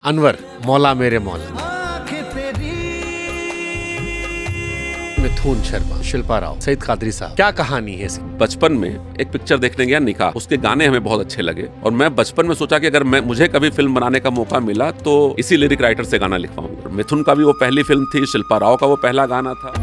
अनवर, मौला मेरे मौला, मिथुन शर्मा, शिल्पा राव, सईद कादरी साहब, क्या कहानी है इसकी? बचपन में एक पिक्चर देखने गया निकाह, उसके गाने हमें बहुत अच्छे लगे और मैं बचपन में सोचा कि अगर मुझे कभी फिल्म बनाने का मौका मिला तो इसी लिरिक राइटर से गाना लिखवाऊंगा। मिथुन का भी वो पहली फिल्म थी, शिल्पा राव का वो पहला गाना था।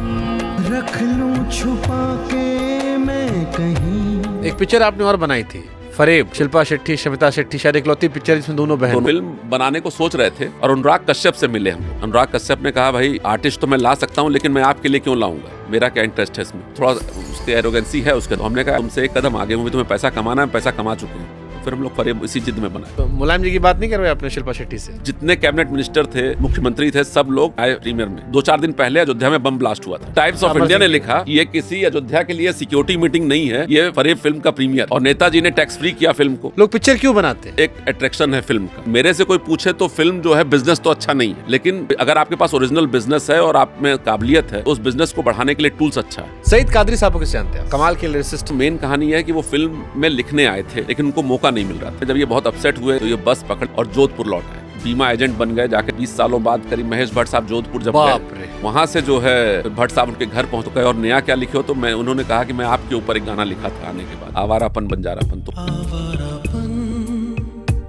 रख लूं छुपा के मैं कहीं। एक पिक्चर आपने और बनाई थी, फरेब, शिल्पा शेट्टी, शमिता शेट्टी, शायद इकलौती पिक्चर जिसमें दोनों बहन। फिल्म बनाने को सोच रहे थे और अनुराग कश्यप से मिले हम। अनुराग कश्यप ने कहा, भाई आर्टिस्ट तो मैं ला सकता हूँ लेकिन मैं आपके लिए क्यों लाऊंगा, मेरा क्या इंटरेस्ट है इसमें, थोड़ा उसकी एरोगेंसी है उसके। तो हमने कहा तुमसे एक कदम आगे हूँ, तुम्हें पैसा कमाना है, पैसा कमा चुके हैं। फिर हम लोग फरेब इसी जिद में बनाए। तो मुलायम जी की बात नहीं कर रहे आपने शिल्पा शेट्टी से? जितने कैबिनेट मिनिस्टर थे, मुख्यमंत्री थे, सब लोग आए प्रीमियर में। 2-4 दिन पहले अयोध्या में बम ब्लास्ट हुआ था। टाइम्स ऑफ इंडिया ने लिखा, ये किसी अयोध्या के लिए सिक्योरिटी मीटिंग नहीं है, ये फरेब फिल्म का प्रीमियर। और नेताजी ने टैक्स फ्री किया फिल्म को। लोग पिक्चर क्यों बनाते हैं? एक अट्रैक्शन है फिल्म का। मेरे से कोई पूछे तो फिल्म जो है बिजनेस तो अच्छा नहीं है, लेकिन अगर आपके पास ओरिजिनल बिजनेस है और आप में काबिलियत है, उस बिजनेस को बढ़ाने के लिए टूल्स अच्छा है। सईद कादरी साहब को कैसे जानते हैं? कमाल के लिरिसिस्ट। मेन कहानी है कि वो फिल्म में लिखने आए थे लेकिन उनको मौका नहीं मिल रहा था। जब ये बहुत अपसेट हुए तो ये बस पकड़ और जोधपुर लौट आए। बीमा एजेंट बन गए जाके। 20 सालों बाद करीब महेश भट्ट साहब जोधपुर जब गए, वहां से जो है भट्ट साहब उनके घर पहुंच गए और नया क्या लिखे हो, तो उन्होंने कहा कि मैं आपके ऊपर एक गाना लिखा था आने के बाद, आवारापन बंजारापन। तो आवारापन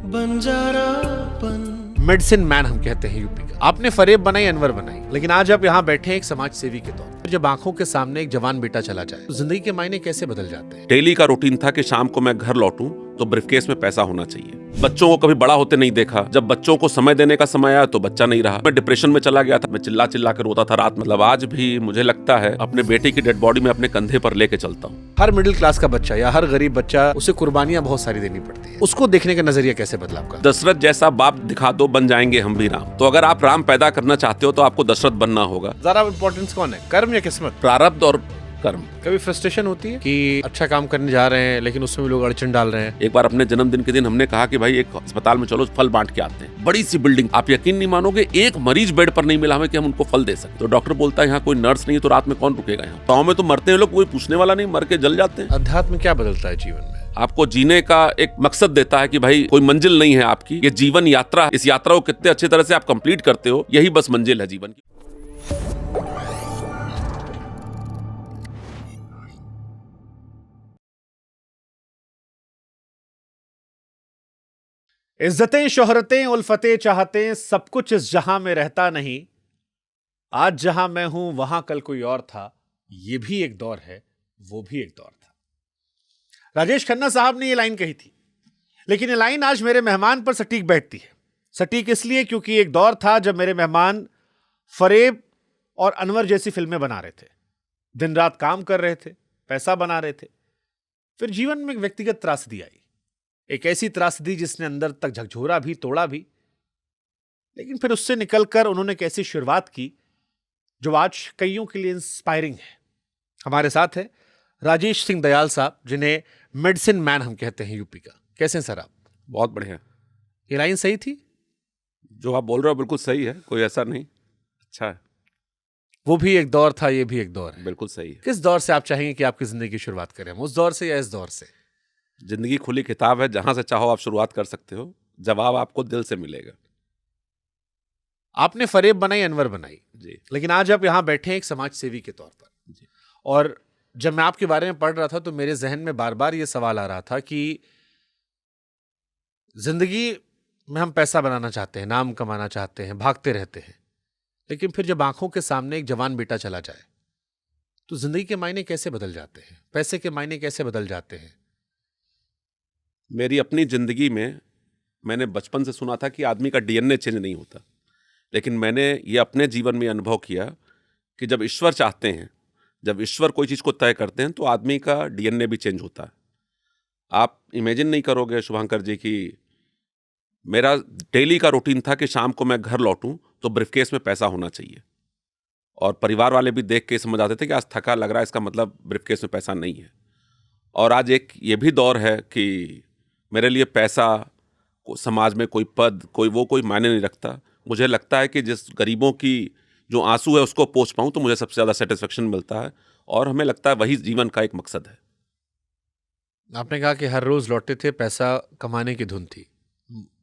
बंजारापन। मेडिसिन मैन हम कहते हैं यूपी का। आपने फरेब बनाई, अनवर बनाई, लेकिन आज आप यहाँ बैठे हैं एक समाज सेवी के तौर पर। जब आंखों के सामने एक जवान बेटा चला जाए तो जिंदगी के मायने कैसे बदल जाते हैं? डेली का रूटीन था कि शाम को मैं घर लौटूं तो ब्रीफकेस में पैसा होना चाहिए। बच्चों को कभी बड़ा होते नहीं देखा। जब बच्चों को समय देने का समय आया तो बच्चा नहीं रहा। मैं डिप्रेशन में चला गया था। मैं चिल्ला चिल्ला कर रोता था रात। मतलब आज भी मुझे लगता है अपने बेटे की डेड बॉडी में अपने कंधे पर लेके चलता हूँ। हर मिडिल क्लास का बच्चा या हर गरीब बच्चा, उसे कुर्बानियां बहुत सारी देनी पड़ती है। उसको देखने का नजरिया कैसे बदला आपका? दशरथ जैसा बाप दिखा दो, बन जाएंगे हम भी राम। तो अगर आप राम पैदा करना चाहते हो तो आपको दशरथ बनना होगा। ज्यादा इंपॉर्टेंस कौन है, कर्म या किस्मत? प्रारब्ध और कर्म। कभी फ्रस्ट्रेशन होती है कि अच्छा काम करने जा रहे हैं लेकिन उसमें भी लोग अड़चन डाल रहे हैं? एक बार अपने जन्मदिन के दिन हमने कहा कि भाई एक अस्पताल में चलो फल बांट के आते हैं। बड़ी सी बिल्डिंग, आप यकीन नहीं मानोगे, एक मरीज बेड पर नहीं मिला हमें कि हम उनको फल दे सके। तो डॉक्टर बोलता है यहाँ कोई नर्स नहीं है तो रात में कौन रुकेगा यहाँ। गाँव में तो मरते हैं लोग, कोई पूछने वाला नहीं, मर के जल जाते हैं। अध्यात्म क्या बदलता है जीवन में? आपको जीने का एक मकसद देता है कि भाई कोई मंजिल नहीं है आपकी, ये जीवन यात्रा। इस यात्रा को कितने अच्छी तरह से आप कंप्लीट करते हो, यही बस मंजिल है जीवन की। इज्जतें, शोहरतें, उल्फतें, चाहतें, सब कुछ इस जहां में रहता नहीं। आज जहां मैं हूं वहां कल कोई और था। ये भी एक दौर है, वो भी एक दौर था। राजेश खन्ना साहब ने ये लाइन कही थी, लेकिन ये लाइन आज मेरे मेहमान पर सटीक बैठती है। सटीक इसलिए क्योंकि एक दौर था जब मेरे मेहमान फरेब और अनवर जैसी फिल्में बना रहे थे, दिन रात काम कर रहे थे, पैसा बना रहे थे। फिर जीवन में एक व्यक्तिगत त्रासदी आई, एक ऐसी त्रासदी जिसने अंदर तक झकझोरा भी, तोड़ा भी। लेकिन फिर उससे निकलकर उन्होंने एक ऐसी शुरुआत की जो आज कईयों के लिए इंस्पायरिंग है। हमारे साथ है राजेश सिंह दयाल साहब, जिन्हें मेडिसिन मैन हम कहते हैं यूपी का। कैसे हैं सर आप? बहुत बढ़िया। ये लाइन सही थी? जो आप बोल रहे हो बिल्कुल सही है, कोई ऐसा नहीं। अच्छा है। वो भी एक दौर था, ये भी एक दौर है। बिल्कुल सही है। किस दौर से आप चाहेंगे कि आपकी जिंदगी की शुरुआत करें, हम उस दौर से या इस दौर से? जिंदगी खुली किताब है, जहां से चाहो आप शुरुआत कर सकते हो। जवाब आपको दिल से मिलेगा। आपने फरेब बनाई, अनवर बनाई जी। लेकिन आज आप यहां बैठे हैं एक समाज सेवी के तौर पर जी। और जब मैं आपके बारे में पढ़ रहा था तो मेरे जहन में बार बार यह सवाल आ रहा था कि जिंदगी में हम पैसा बनाना चाहते हैं, नाम कमाना चाहते हैं, भागते रहते हैं, लेकिन फिर जब आंखों के सामने एक जवान बेटा चला जाए तो जिंदगी के मायने कैसे बदल जाते हैं, पैसे के मायने कैसे बदल जाते हैं? मेरी अपनी जिंदगी में मैंने बचपन से सुना था कि आदमी का डीएनए चेंज नहीं होता, लेकिन मैंने ये अपने जीवन में अनुभव किया कि जब ईश्वर चाहते हैं, जब ईश्वर कोई चीज़ को तय करते हैं तो आदमी का डीएनए भी चेंज होता है। आप इमेजिन नहीं करोगे शुभांकर जी कि मेरा डेली का रूटीन था कि शाम को मैं घर लौटूं तो ब्रीफकेस में पैसा होना चाहिए। और परिवार वाले भी देख के समझ आते थे कि आज थका लग रहा है, इसका मतलब ब्रीफकेस में पैसा नहीं है। और आज एक ये भी दौर है कि मेरे लिए पैसा, समाज में कोई पद, कोई मायने नहीं रखता। मुझे लगता है कि जिस गरीबों की जो आंसू है उसको पोंछ पाऊँ तो मुझे सबसे ज़्यादा सेटिस्फेक्शन मिलता है और हमें लगता है वही जीवन का एक मकसद है। आपने कहा कि हर रोज लौटते थे, पैसा कमाने की धुन थी।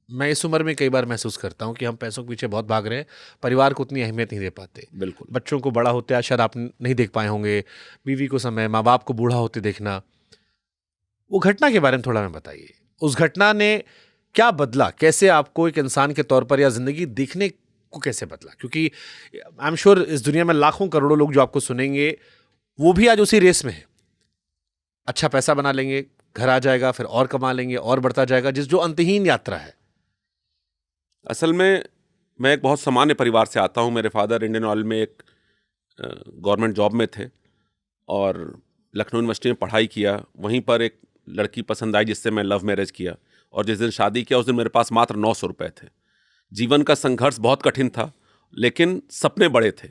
मैं इस उम्र में कई बार महसूस करता हूँ कि हम पैसों के पीछे बहुत भाग रहे हैं, परिवार को उतनी अहमियत नहीं दे पाते। बिल्कुल। बच्चों को बड़ा होते आज शायद आप नहीं देख पाए होंगे, बीवी को समय, माँ बाप को बूढ़ा होते देखना। वो घटना के बारे में थोड़ा हमें बताइए। उस घटना ने क्या बदला, कैसे आपको एक इंसान के तौर पर या जिंदगी देखने को कैसे बदला? क्योंकि आई एम श्योर इस दुनिया में लाखों करोड़ों लोग जो आपको सुनेंगे वो भी आज उसी रेस में है। अच्छा पैसा बना लेंगे, घर आ जाएगा, फिर और कमा लेंगे और बढ़ता जाएगा, जो अंतहीन यात्रा है। असल में मैं एक बहुत सामान्य परिवार से आता हूँ। मेरे फादर इंडियन ऑयल में एक गवर्नमेंट जॉब में थे और लखनऊ यूनिवर्सिटी में पढ़ाई किया। वहीं पर एक लड़की पसंद आई जिससे मैं लव मैरिज किया, और जिस दिन शादी किया उस दिन मेरे पास मात्र 900 रुपये थे। जीवन का संघर्ष बहुत कठिन था, लेकिन सपने बड़े थे।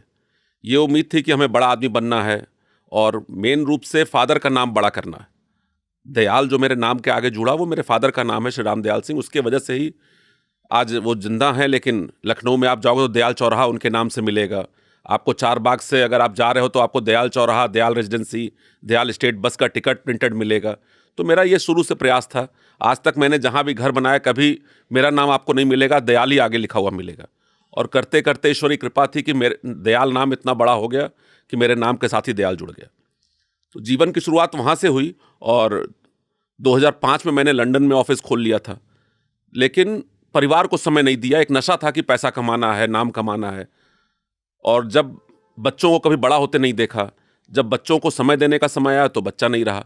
ये उम्मीद थी कि हमें बड़ा आदमी बनना है और मेन रूप से फादर का नाम बड़ा करना है। दयाल जो मेरे नाम के आगे जुड़ा वो मेरे फादर का नाम है, श्री राम दयाल सिंह। उसके वजह से ही आज वो जिंदा हैं। लेकिन लखनऊ में आप जाओगे तो दयाल चौराहा उनके नाम से मिलेगा आपको। चार बाग से अगर आप जा रहे हो तो आपको दयाल चौराहा, Dayal residency, Dayal state bus का टिकट प्रिंटेड मिलेगा। तो मेरा ये शुरू से प्रयास था। आज तक मैंने जहाँ भी घर बनाया कभी मेरा नाम आपको नहीं मिलेगा, दयाल ही आगे लिखा हुआ मिलेगा। और करते करते ईश्वरी कृपा थी कि मेरे दयाल नाम इतना बड़ा हो गया कि मेरे नाम के साथ ही दयाल जुड़ गया। तो जीवन की शुरुआत वहाँ से हुई और 2005 में मैंने लंदन में ऑफिस खोल लिया था। लेकिन परिवार को समय नहीं दिया। एक नशा था कि पैसा कमाना है, नाम कमाना है। और जब बच्चों को कभी बड़ा होते नहीं देखा, जब बच्चों को समय देने का समय आया तो बच्चा नहीं रहा।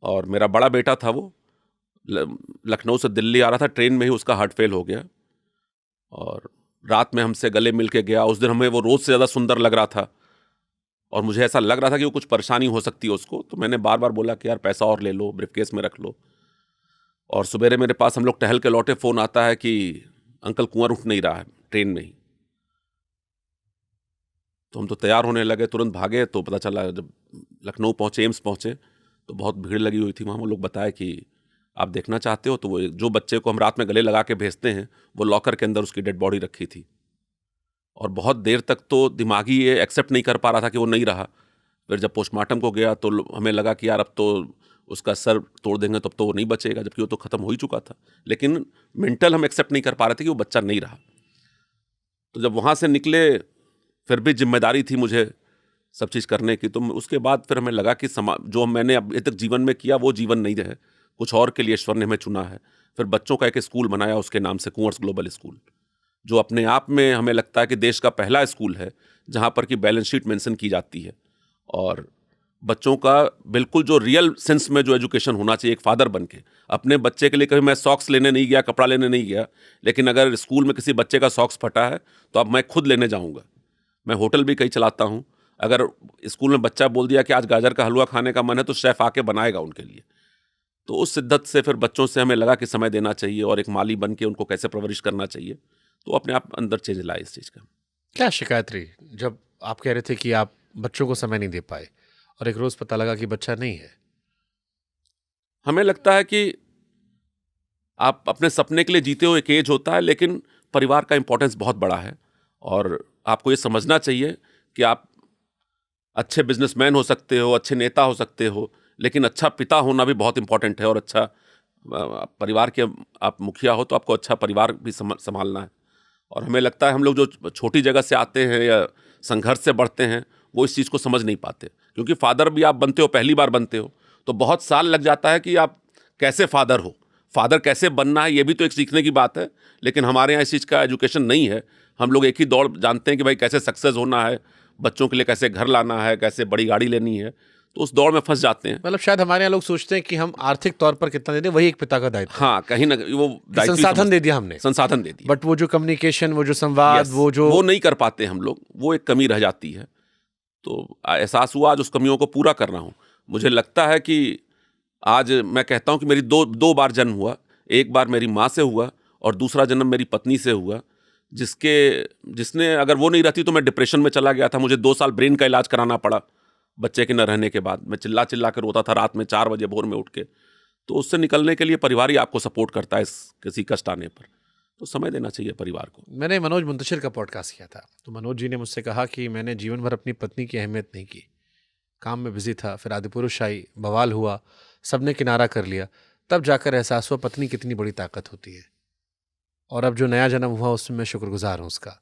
और मेरा बड़ा बेटा था, वो लखनऊ से दिल्ली आ रहा था, ट्रेन में ही उसका हार्ट फेल हो गया और रात में हमसे गले मिल के गया। उस दिन हमें वो रोज़ से ज़्यादा सुंदर लग रहा था और मुझे ऐसा लग रहा था कि वो कुछ परेशानी हो सकती है उसको। तो मैंने बार बार बोला कि यार पैसा और ले लो, ब्रीफकेस में रख लो। और सवेरे मेरे पास, हम लोग टहल के लौटे, फ़ोन आता है कि अंकल कुंवर उठ नहीं रहा है ट्रेन में ही। तो हम तो तैयार होने लगे, तुरंत भागे। तो पता चला जब लखनऊ पहुँचे, एम्स पहुँचे, तो बहुत भीड़ लगी हुई थी वहाँ। वो लोग बताए कि आप देखना चाहते हो? तो वो जो बच्चे को हम रात में गले लगा के भेजते हैं, वो लॉकर के अंदर उसकी डेड बॉडी रखी थी। और बहुत देर तक तो दिमागी ये एक्सेप्ट नहीं कर पा रहा था कि वो नहीं रहा। फिर जब पोस्टमार्टम को गया तो हमें लगा कि यार अब तो उसका सर तोड़ देंगे, तब तो वो नहीं बचेगा, जबकि वो तो ख़त्म हो ही चुका था। लेकिन मेंटल हम एक्सेप्ट नहीं कर पा रहे थे कि वो बच्चा नहीं रहा। तो जब वहाँ से निकले, फिर भी जिम्मेदारी थी मुझे सब चीज़ करने की। तो उसके बाद फिर हमें लगा कि जो मैंने अभी तक जीवन में किया वो जीवन नहीं है, कुछ और के लिए ईश्वर ने हमें चुना है। फिर बच्चों का एक स्कूल बनाया उसके नाम से, कुंवर्स ग्लोबल स्कूल, जो अपने आप में हमें लगता है कि देश का पहला स्कूल है जहाँ पर कि बैलेंस शीट मेंशन की जाती है। और बच्चों का बिल्कुल जो रियल सेंस में जो एजुकेशन होना चाहिए, एक फादर बन के अपने बच्चे के लिए कभी मैं सॉक्स लेने नहीं गया, कपड़ा लेने नहीं गया, लेकिन अगर स्कूल में किसी बच्चे का सॉक्स फटा है तो अब मैं खुद लेने जाऊँगा। मैं होटल भी कहीं चलाता हूँ, अगर स्कूल में बच्चा बोल दिया कि आज गाजर का हलवा खाने का मन है तो शेफ़ आके बनाएगा उनके लिए। तो उस शिद्दत से फिर बच्चों से हमें लगा कि समय देना चाहिए और एक माली बन के उनको कैसे परवरिश करना चाहिए। तो अपने आप अंदर चेंज लाए इस चीज़ का। क्या शिकायत रही जब आप कह रहे थे कि आप बच्चों को समय नहीं दे पाए और एक रोज़ पता लगा कि बच्चा नहीं है? हमें लगता है कि आप अपने सपने के लिए जीते हो, एक एज होता है, लेकिन परिवार का इंपॉर्टेंस बहुत बड़ा है। और आपको ये समझना चाहिए कि आप अच्छे बिजनेसमैन हो सकते हो, अच्छे नेता हो सकते हो, लेकिन अच्छा पिता होना भी बहुत इंपॉर्टेंट है। और अच्छा परिवार के आप मुखिया हो तो आपको अच्छा परिवार भी संभालना है। और हमें लगता है हम लोग जो छोटी जगह से आते हैं या संघर्ष से बढ़ते हैं, वो इस चीज़ को समझ नहीं पाते। क्योंकि फादर भी आप बनते हो, पहली बार बनते हो, तो बहुत साल लग जाता है कि आप कैसे फादर हो, फादर कैसे बनना है, ये भी तो एक सीखने की बात है। लेकिन हमारे यहाँ इस चीज़ का एजुकेशन नहीं है। हम लोग एक ही दौड़ जानते हैं कि भाई कैसे सक्सेस होना है, बच्चों के लिए कैसे घर लाना है, कैसे बड़ी गाड़ी लेनी है। तो उस दौड़ में फंस जाते हैं। मतलब शायद हमारे यहाँ लोग सोचते हैं कि हम आर्थिक तौर पर कितना दे दें, वही एक पिता का दायित्व है। हाँ, कहीं ना वो दायित्व संसाधन दे दिया हमने, संसाधन दे दिया, बट वो जो कम्युनिकेशन, वो जो संवाद, वो नहीं कर पाते हम लोग, वो एक कमी रह जाती है। तो एहसास हुआ आज उस कमियों को पूरा कर रहा हूँ। मुझे लगता है कि आज मैं कहता हूँ कि मेरी दो बार जन्म हुआ। एक बार मेरी माँ से हुआ और दूसरा जन्म मेरी पत्नी से हुआ, जिसने अगर वो नहीं रहती तो मैं डिप्रेशन में चला गया था। मुझे 2 साल ब्रेन का इलाज कराना पड़ा बच्चे के न रहने के बाद। मैं चिल्ला चिल्ला कर रोता था रात में 4 बजे भोर में उठ के। तो उससे निकलने के लिए परिवार ही आपको सपोर्ट करता है किसी कष्ट आने पर। तो समय देना चाहिए परिवार को। मैंने मनोज मुंतशिर का पॉडकास्ट किया था, तो मनोज जी ने मुझसे कहा कि मैंने जीवन भर अपनी पत्नी की अहमियत नहीं की, काम में बिजी था। फिर आदिपुरुष आई, बवाल हुआ, सबने किनारा कर लिया, तब जाकर एहसास हुआ पत्नी कितनी बड़ी ताकत होती है। और अब जो नया जन्म हुआ उसमें मैं शुक्रगुजार हूँ उसका।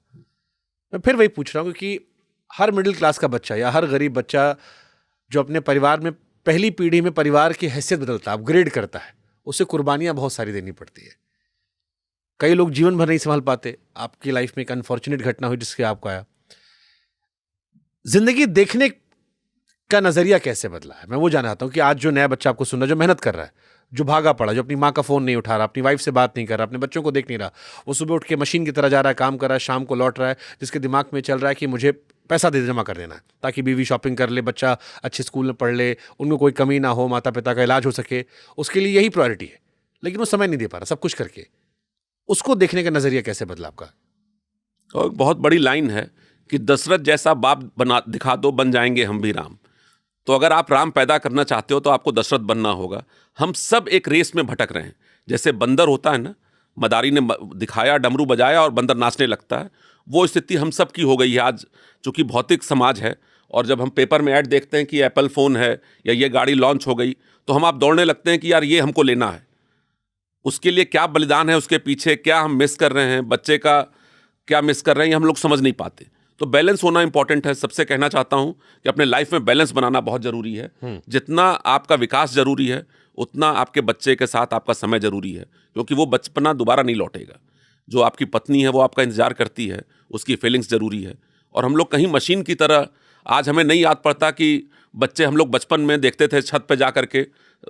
मैं फिर वही पूछ रहा हूँ कि हर मिडिल क्लास का बच्चा या हर गरीब बच्चा जो अपने परिवार में पहली पीढ़ी में परिवार की हैसियत बदलता है, अपग्रेड करता है, उसे कुर्बानियां बहुत सारी देनी पड़ती है। कई लोग जीवन भर नहीं संभाल पाते। आपकी लाइफ में एक अनफॉर्चुनेट घटना हुई जिसके आपको आया। जिंदगी देखने का नजरिया कैसे बदला है, मैं वो जानना चाहता हूं कि आज जो नया बच्चा आपको सुन रहा है, जो मेहनत कर रहा है, जो भागा पड़ा, जो अपनी माँ का फोन नहीं उठा रहा, अपनी वाइफ से बात नहीं कर रहा, अपने बच्चों को देख नहीं रहा, वो सुबह उठ के मशीन की तरह जा रहा है, काम कर रहा है, शाम को लौट रहा है, जिसके दिमाग में चल रहा है कि मुझे पैसा दे जमा कर देना है ताकि बीवी शॉपिंग कर ले, बच्चा अच्छे स्कूल में पढ़ ले, उनको कोई कमी ना हो, माता पिता का इलाज हो सके, उसके लिए यही प्रायोरिटी है। लेकिन वो समय नहीं दे पा रहा सब कुछ करके। उसको देखने का नजरिया कैसे बदला आपका? और बहुत बड़ी लाइन है कि दशरथ जैसा बाप बना दिखा दो, बन जाएंगे हम भी राम। तो अगर आप राम पैदा करना चाहते हो तो आपको दशरथ बनना होगा। हम सब एक रेस में भटक रहे हैं। जैसे बंदर होता है ना, मदारी ने दिखाया, डमरू बजाया और बंदर नाचने लगता है, वो स्थिति हम सब की हो गई है आज, चूंकि भौतिक समाज है। और जब हम पेपर में ऐड देखते हैं कि एप्पल फ़ोन है या ये गाड़ी लॉन्च हो गई, तो हम आप दौड़ने लगते हैं कि यार ये हमको लेना है। उसके लिए क्या बलिदान है उसके पीछे, क्या हम मिस कर रहे हैं, बच्चे का क्या मिस कर रहे हैं, ये हम लोग समझ नहीं पाते। तो बैलेंस होना इंपॉर्टेंट है। सबसे कहना चाहता हूं कि अपने लाइफ में बैलेंस बनाना बहुत जरूरी है। जितना आपका विकास जरूरी है उतना आपके बच्चे के साथ आपका समय जरूरी है, क्योंकि वो बचपना दोबारा नहीं लौटेगा। जो आपकी पत्नी है वो आपका इंतजार करती है, उसकी फीलिंग्स जरूरी है। और हम लोग कहीं मशीन की तरह, आज हमें नहीं याद पड़ता कि बच्चे हम लोग बचपन में देखते थे, छत पे जा करके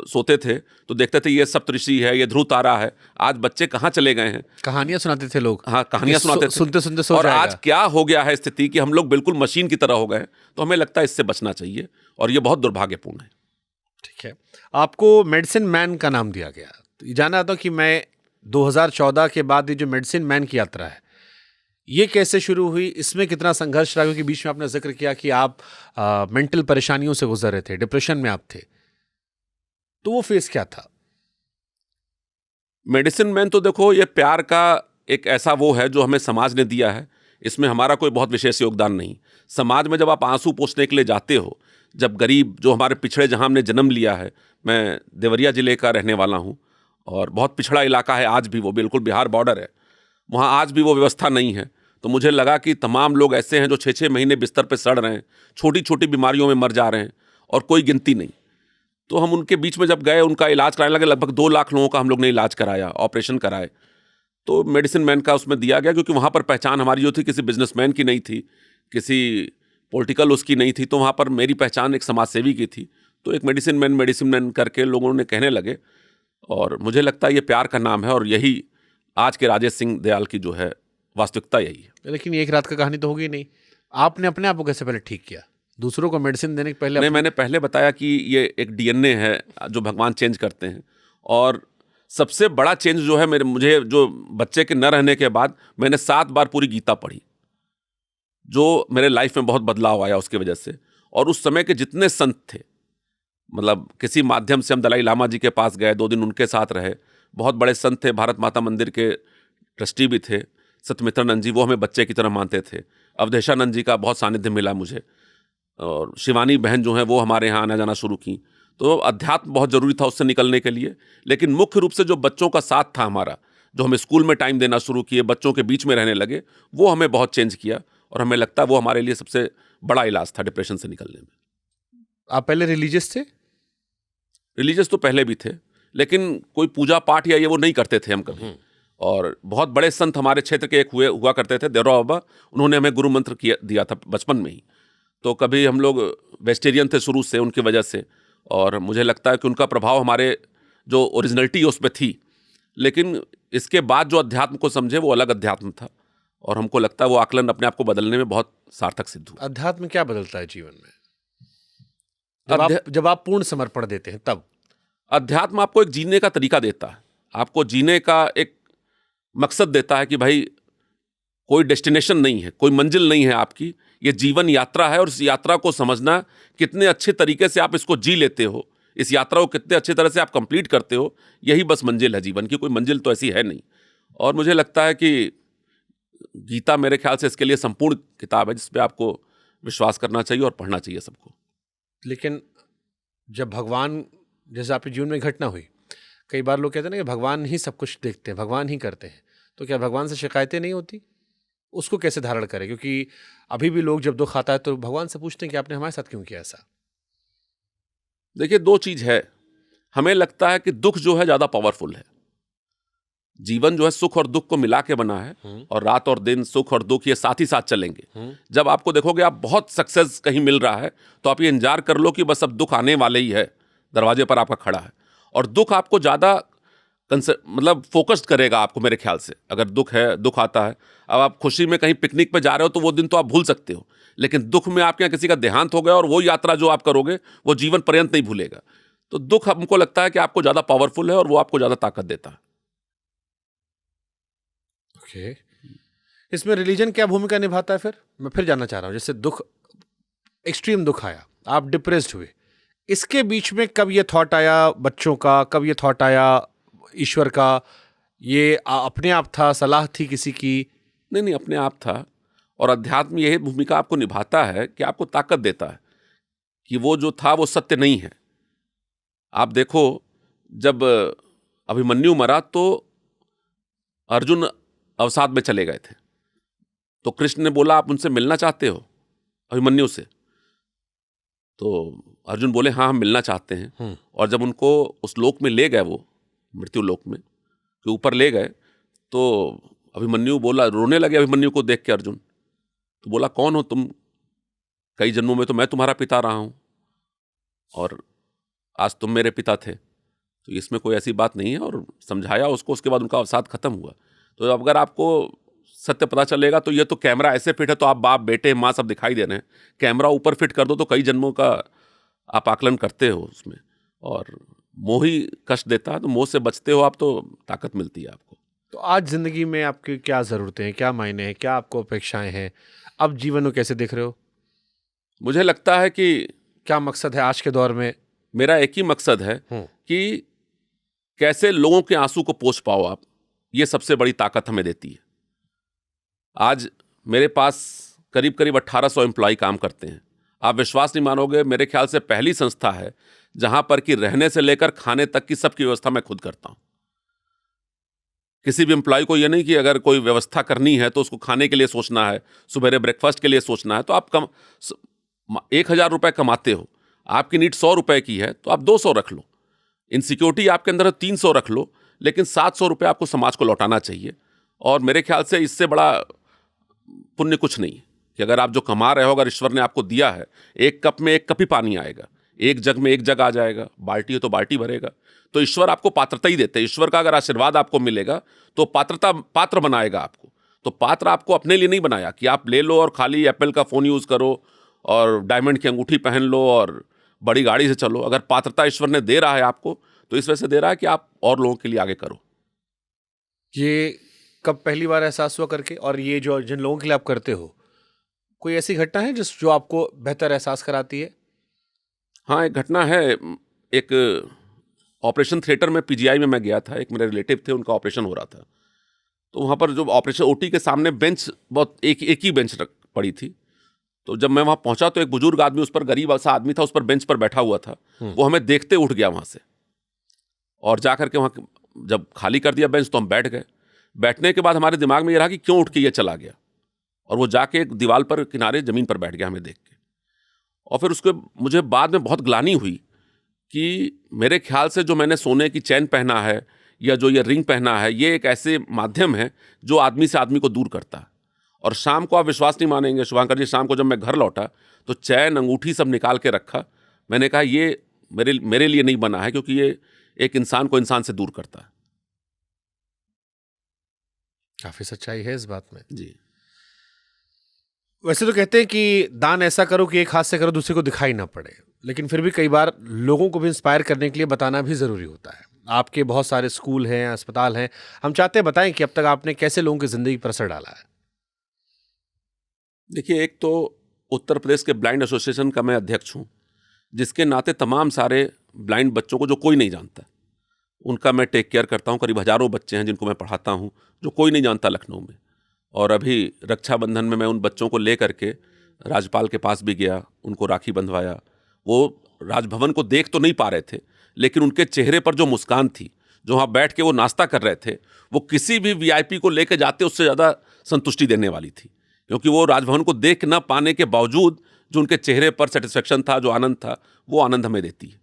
सोते थे तो देखते थे ये सप्तऋषि है, ये ध्रुव तारा है। आज बच्चे कहाँ चले गए हैं? कहानियां सुनाते थे लोग। हाँ, कहानियां सुनाते थे, सुनते सुनते सो और जाएगा। आज क्या हो गया है स्थिति कि हम लोग बिल्कुल मशीन की तरह हो गए। तो हमें लगता है इससे बचना चाहिए और ये बहुत दुर्भाग्यपूर्ण है। ठीक है, आपको मेडिसिन मैन का नाम दिया गया। तो ये जानना था कि मैं 2014 के बाद ये जो मेडिसिन मैन की यात्रा है ये कैसे शुरू हुई, इसमें कितना संघर्ष रहा? क्योंकि बीच में आपने जिक्र किया कि आप मेंटल परेशानियों से गुजर रहे थे, डिप्रेशन में आप थे, तो वो फेस क्या था? मेडिसिन मैन तो देखो, ये प्यार का एक ऐसा वो है जो हमें समाज ने दिया है। इसमें हमारा कोई बहुत विशेष योगदान नहीं। समाज में जब आप आंसू पोंछने के लिए जाते हो, जब गरीब, जो हमारे पिछड़े, जहाँ हमने जन्म लिया है, मैं देवरिया जिले का रहने वाला हूँ और बहुत पिछड़ा इलाका है आज भी, वो बिल्कुल बिहार बॉर्डर है, वहाँ आज भी वो व्यवस्था नहीं है। तो मुझे लगा कि तमाम लोग ऐसे हैं जो 6-6 महीने बिस्तर पे सड़ रहे हैं, छोटी छोटी बीमारियों में मर जा रहे हैं और कोई गिनती नहीं। तो हम उनके बीच में जब गए, उनका इलाज कराने लगे। लगभग 2 लाख लोगों का हम लोग ने इलाज कराया, ऑपरेशन कराए। तो मेडिसिन मैन का उसमें दिया गया, क्योंकि वहाँ पर पहचान हमारी जो थी किसी बिजनेसमैन की नहीं थी, किसी पॉलिटिकल उसकी नहीं थी। तो वहाँ पर मेरी पहचान एक समाज सेवी की थी। तो एक मेडिसिन मैन करके लोगों ने कहने लगे। और मुझे लगता है ये प्यार का नाम है और यही आज के राजेश सिंह दयाल की जो है वास्तविकता यही है। लेकिन ये एक रात का कहानी तो होगी नहीं। आपने अपने आप को कैसे पहले ठीक किया? दूसरों को मेडिसिन देने के पहले नहीं, मैंने पहले बताया कि ये एक डीएनए है जो भगवान चेंज करते हैं। और सबसे बड़ा चेंज जो है मुझे जो बच्चे के न रहने के बाद मैंने 7 बार पूरी गीता पढ़ी, जो मेरे लाइफ में बहुत बदलाव आया उसकी वजह से। और उस समय के जितने संत थे, मतलब किसी माध्यम से हम दलाई लामा जी के पास गए, 2 दिन उनके साथ रहे। बहुत बड़े संत थे, भारत माता मंदिर के ट्रस्टी भी थे, सत्यमित्रानंद जी, वो हमें बच्चे की तरह मानते थे। अवधेशानंद जी का बहुत सानिध्य मिला मुझे। और शिवानी बहन जो है वो हमारे यहाँ आना जाना शुरू की। तो अध्यात्म बहुत ज़रूरी था उससे निकलने के लिए। लेकिन मुख्य रूप से जो बच्चों का साथ था हमारा, जो हमें स्कूल में टाइम देना शुरू किए, बच्चों के बीच में रहने लगे, वो हमें बहुत चेंज किया। और हमें लगता है वो हमारे लिए सबसे बड़ा इलाज था डिप्रेशन से निकलने में। आप पहले रिलीजियस थे? रिलीजियस तो पहले भी थे, लेकिन कोई पूजा पाठ या ये वो नहीं करते थे हम कभी। और बहुत बड़े संत हमारे क्षेत्र के एक हुआ करते थे, देवरा बाबा, उन्होंने हमें गुरु मंत्र दिया था बचपन में ही। तो कभी हम लोग वेजिटेरियन थे शुरू से उनकी वजह से, और मुझे लगता है कि उनका प्रभाव हमारे जो ओरिजिनलिटी उस पर थी। लेकिन इसके बाद जो अध्यात्म को समझे वो अलग अध्यात्म था, और हमको लगता है वो आकलन अपने आप को बदलने में बहुत सार्थक सिद्ध हुआ। अध्यात्म क्या बदलता है जीवन में? जब आप पूर्ण समर्पण देते हैं तब? अध्यात्म आपको एक जीने का तरीका देता है, आपको जीने का एक मकसद देता है कि भाई कोई डेस्टिनेशन नहीं है, कोई मंजिल नहीं है आपकी, ये जीवन यात्रा है। और इस यात्रा को समझना, कितने अच्छे तरीके से आप इसको जी लेते हो, इस यात्रा को कितने अच्छे तरह से आप कंप्लीट करते हो, यही बस मंजिल है जीवन की। कोई मंजिल तो ऐसी है नहीं। और मुझे लगता है कि गीता मेरे ख्याल से इसके लिए संपूर्ण किताब है, जिस पे आपको विश्वास करना चाहिए और पढ़ना चाहिए सबको। लेकिन जब भगवान, जैसे आपके जीवन में घटना हुई, कई बार लोग कहते हैं ना कि भगवान ही सब कुछ देखते हैं, भगवान ही करते हैं, तो क्या भगवान से शिकायतें नहीं होती? उसको कैसे धारण करें? क्योंकि अभी भी लोग जब दुख आता है तो भगवान से पूछते हैं कि आपने हमारे साथ क्यों किया ऐसा? देखिए, दो चीज है। हमें लगता है कि दुख जो है ज्यादा पावरफुल है। जीवन जो है सुख और दुख को मिला के बना है, और रात और दिन, सुख और दुख, ये साथ ही साथ चलेंगे। जब आपको देखोगे आप बहुत सक्सेस कहीं मिल रहा है, तो आप ये इंतजार कर लो कि बस अब दुख आने वाले ही है, दरवाजे पर आपका खड़ा है। और दुख आपको ज्यादा मतलब फोकस्ड करेगा आपको, मेरे ख्याल से। अगर दुख है, दुख आता है, अब आप खुशी में कहीं पिकनिक पे जा रहे हो तो वो दिन तो आप भूल सकते हो, लेकिन दुख में आपके यहाँ किसी का देहांत हो गया और वो यात्रा जो आप करोगे वो जीवन पर्यंत नहीं भूलेगा। तो दुख हमको लगता है कि आपको ज्यादा पावरफुल है और वो आपको ज्यादा ताकत देता है। ओके, इसमें रिलीजन क्या भूमिका निभाता है फिर? मैं फिर जानना चाह रहा हूँ, जैसे दुख, एक्सट्रीम दुख आया, आप डिप्रेस्ड हुए, इसके बीच में कब ये थॉट आया बच्चों का, कब ये थॉट आया ईश्वर का? ये अपने आप था, सलाह थी किसी की? नहीं, अपने आप था। और अध्यात्म यही भूमिका आपको निभाता है कि आपको ताकत देता है कि वो जो था वो सत्य नहीं है। आप देखो, जब अभिमन्यु मरा तो अर्जुन अवसाद में चले गए थे, तो कृष्ण ने बोला आप उनसे मिलना चाहते हो, अभिमन्यु से? तो अर्जुन बोले हाँ, हम मिलना चाहते हैं। और जब उनको उस लोक में ले गए, वो मृत्यु लोक में के ऊपर ले गए, तो अभिमन्यु बोला, रोने लगे अभिमन्यु को देख के अर्जुन। तो बोला कौन हो तुम? कई जन्मों में तो मैं तुम्हारा पिता रहा हूं और आज तुम मेरे पिता थे, तो इसमें कोई ऐसी बात नहीं है। और समझाया उसको। उसके बाद उनका अवसाद खत्म हुआ। तो अगर आपको सत्य पता चलेगा तो ये तो कैमरा ऐसे फिट है तो आप बाप, बेटे, माँ सब दिखाई दे रहे हैं। कैमरा ऊपर फिट कर दो तो कई जन्मों का आप आकलन करते हो उसमें, और मोह ही कष्ट देता है, तो मोह से बचते हो आप, तो ताकत मिलती है आपको। तो आज जिंदगी में आपकी क्या जरूरतें हैं, क्या मायने हैं, क्या आपको अपेक्षाएं हैं? अब जीवन को कैसे देख रहे हो? मुझे लगता है कि क्या मकसद है आज के दौर में? मेरा एक ही मकसद है कि कैसे लोगों के आंसू को पोंछ पाओ आप। ये सबसे बड़ी ताकत हमें देती है। आज मेरे पास करीब करीब 1800 एम्प्लॉय काम करते हैं। आप विश्वास नहीं मानोगे, मेरे ख्याल से पहली संस्था है जहां पर कि रहने से लेकर खाने तक की सबकी व्यवस्था मैं खुद करता हूं। किसी भी एम्प्लॉय को ये नहीं कि अगर कोई व्यवस्था करनी है तो उसको खाने के लिए सोचना है, सुबह ब्रेकफास्ट के लिए सोचना है। तो आप 1000 रुपए कमाते हो, आपकी नीड 100 रुपए की है तो आप 200 रख लो। इनसिक्योरिटी आपके अंदर 300 रख लो, लेकिन 700 रुपये आपको समाज को लौटाना चाहिए। और मेरे ख्याल से इससे बड़ा पुण्य कुछ नहीं कि अगर आप जो कमा रहे हो, अगर ईश्वर ने आपको दिया है, एक कप में एक कप ही पानी आएगा, एक जग में एक जग आ जाएगा, बाल्टी है तो बाल्टी भरेगा। तो ईश्वर आपको पात्रता ही देते हैं। ईश्वर का अगर आशीर्वाद आपको मिलेगा तो पात्र बनाएगा आपको। तो पात्र आपको अपने लिए नहीं बनाया कि आप ले लो और खाली एप्पल का फ़ोन यूज़ करो और डायमंड की अंगूठी पहन लो और बड़ी गाड़ी से चलो। अगर पात्रता ईश्वर ने दे रहा है आपको, तो इस वजह से दे रहा है कि आप और लोगों के लिए आगे करो। ये कब पहली बार एहसास हुआ करके? और ये जो जिन लोगों के लिए आप करते हो, कोई ऐसी घटना है जो आपको बेहतर एहसास कराती है? हाँ, एक घटना है। एक ऑपरेशन थिएटर में पीजीआई में मैं गया था। एक मेरे रिलेटिव थे, उनका ऑपरेशन हो रहा था। तो वहाँ पर जो ऑपरेशन ओटी के सामने बेंच, बहुत एक ही बेंच पड़ी थी। तो जब मैं वहाँ पहुँचा तो एक बुजुर्ग आदमी, उस पर गरीब सा आदमी था, उस पर बेंच पर बैठा हुआ था। वो हमें देखते उठ गया वहाँ से, और जा करके वहाँ जब खाली कर दिया बेंच तो हम बैठ गए। बैठने के बाद हमारे दिमाग में ये रहा कि क्यों उठ के ये चला गया, और वो जाके एक दीवार पर किनारे ज़मीन पर बैठ गया हमें देख के। और फिर उसके मुझे बाद में बहुत ग्लानि हुई कि मेरे ख्याल से जो मैंने सोने की चैन पहना है या जो ये रिंग पहना है, ये एक ऐसे माध्यम है जो आदमी से आदमी को दूर करता है। और शाम को आप विश्वास नहीं मानेंगे शुभांकर जी, शाम को जब मैं घर लौटा तो चैन, अंगूठी सब निकाल के रखा। मैंने कहा ये मेरे लिए नहीं बना है, क्योंकि ये एक इंसान को इंसान से दूर करता है। काफी सच्चाई है इस बात में जी। वैसे तो कहते हैं कि दान ऐसा करो कि एक हाथ से करो, दूसरे को दिखाई ना पड़े, लेकिन फिर भी कई बार लोगों को भी इंस्पायर करने के लिए बताना भी ज़रूरी होता है। आपके बहुत सारे स्कूल हैं, अस्पताल हैं, हम चाहते हैं बताएं कि अब तक आपने कैसे लोगों की ज़िंदगी पर असर डाला है। देखिए, एक तो उत्तर प्रदेश के ब्लाइंड एसोसिएशन का मैं अध्यक्ष हूँ, जिसके नाते तमाम सारे ब्लाइंड बच्चों को जो कोई नहीं जानता, उनका मैं टेक केयर करता हूँ। करीब हज़ारों बच्चे हैं जिनको मैं पढ़ाता हूँ, जो कोई नहीं जानता लखनऊ में। और अभी रक्षाबंधन में मैं उन बच्चों को ले करके राज्यपाल के पास भी गया, उनको राखी बंधवाया। वो राजभवन को देख तो नहीं पा रहे थे, लेकिन उनके चेहरे पर जो मुस्कान थी, जो वहाँ बैठ के वो नाश्ता कर रहे थे, वो किसी भी वीआईपी को लेके जाते उससे ज़्यादा संतुष्टि देने वाली थी, क्योंकि वो राजभवन को देख न पाने के बावजूद जो उनके चेहरे पर सेटिस्फेक्शन था, जो आनंद था, वो आनंद हमें देती है।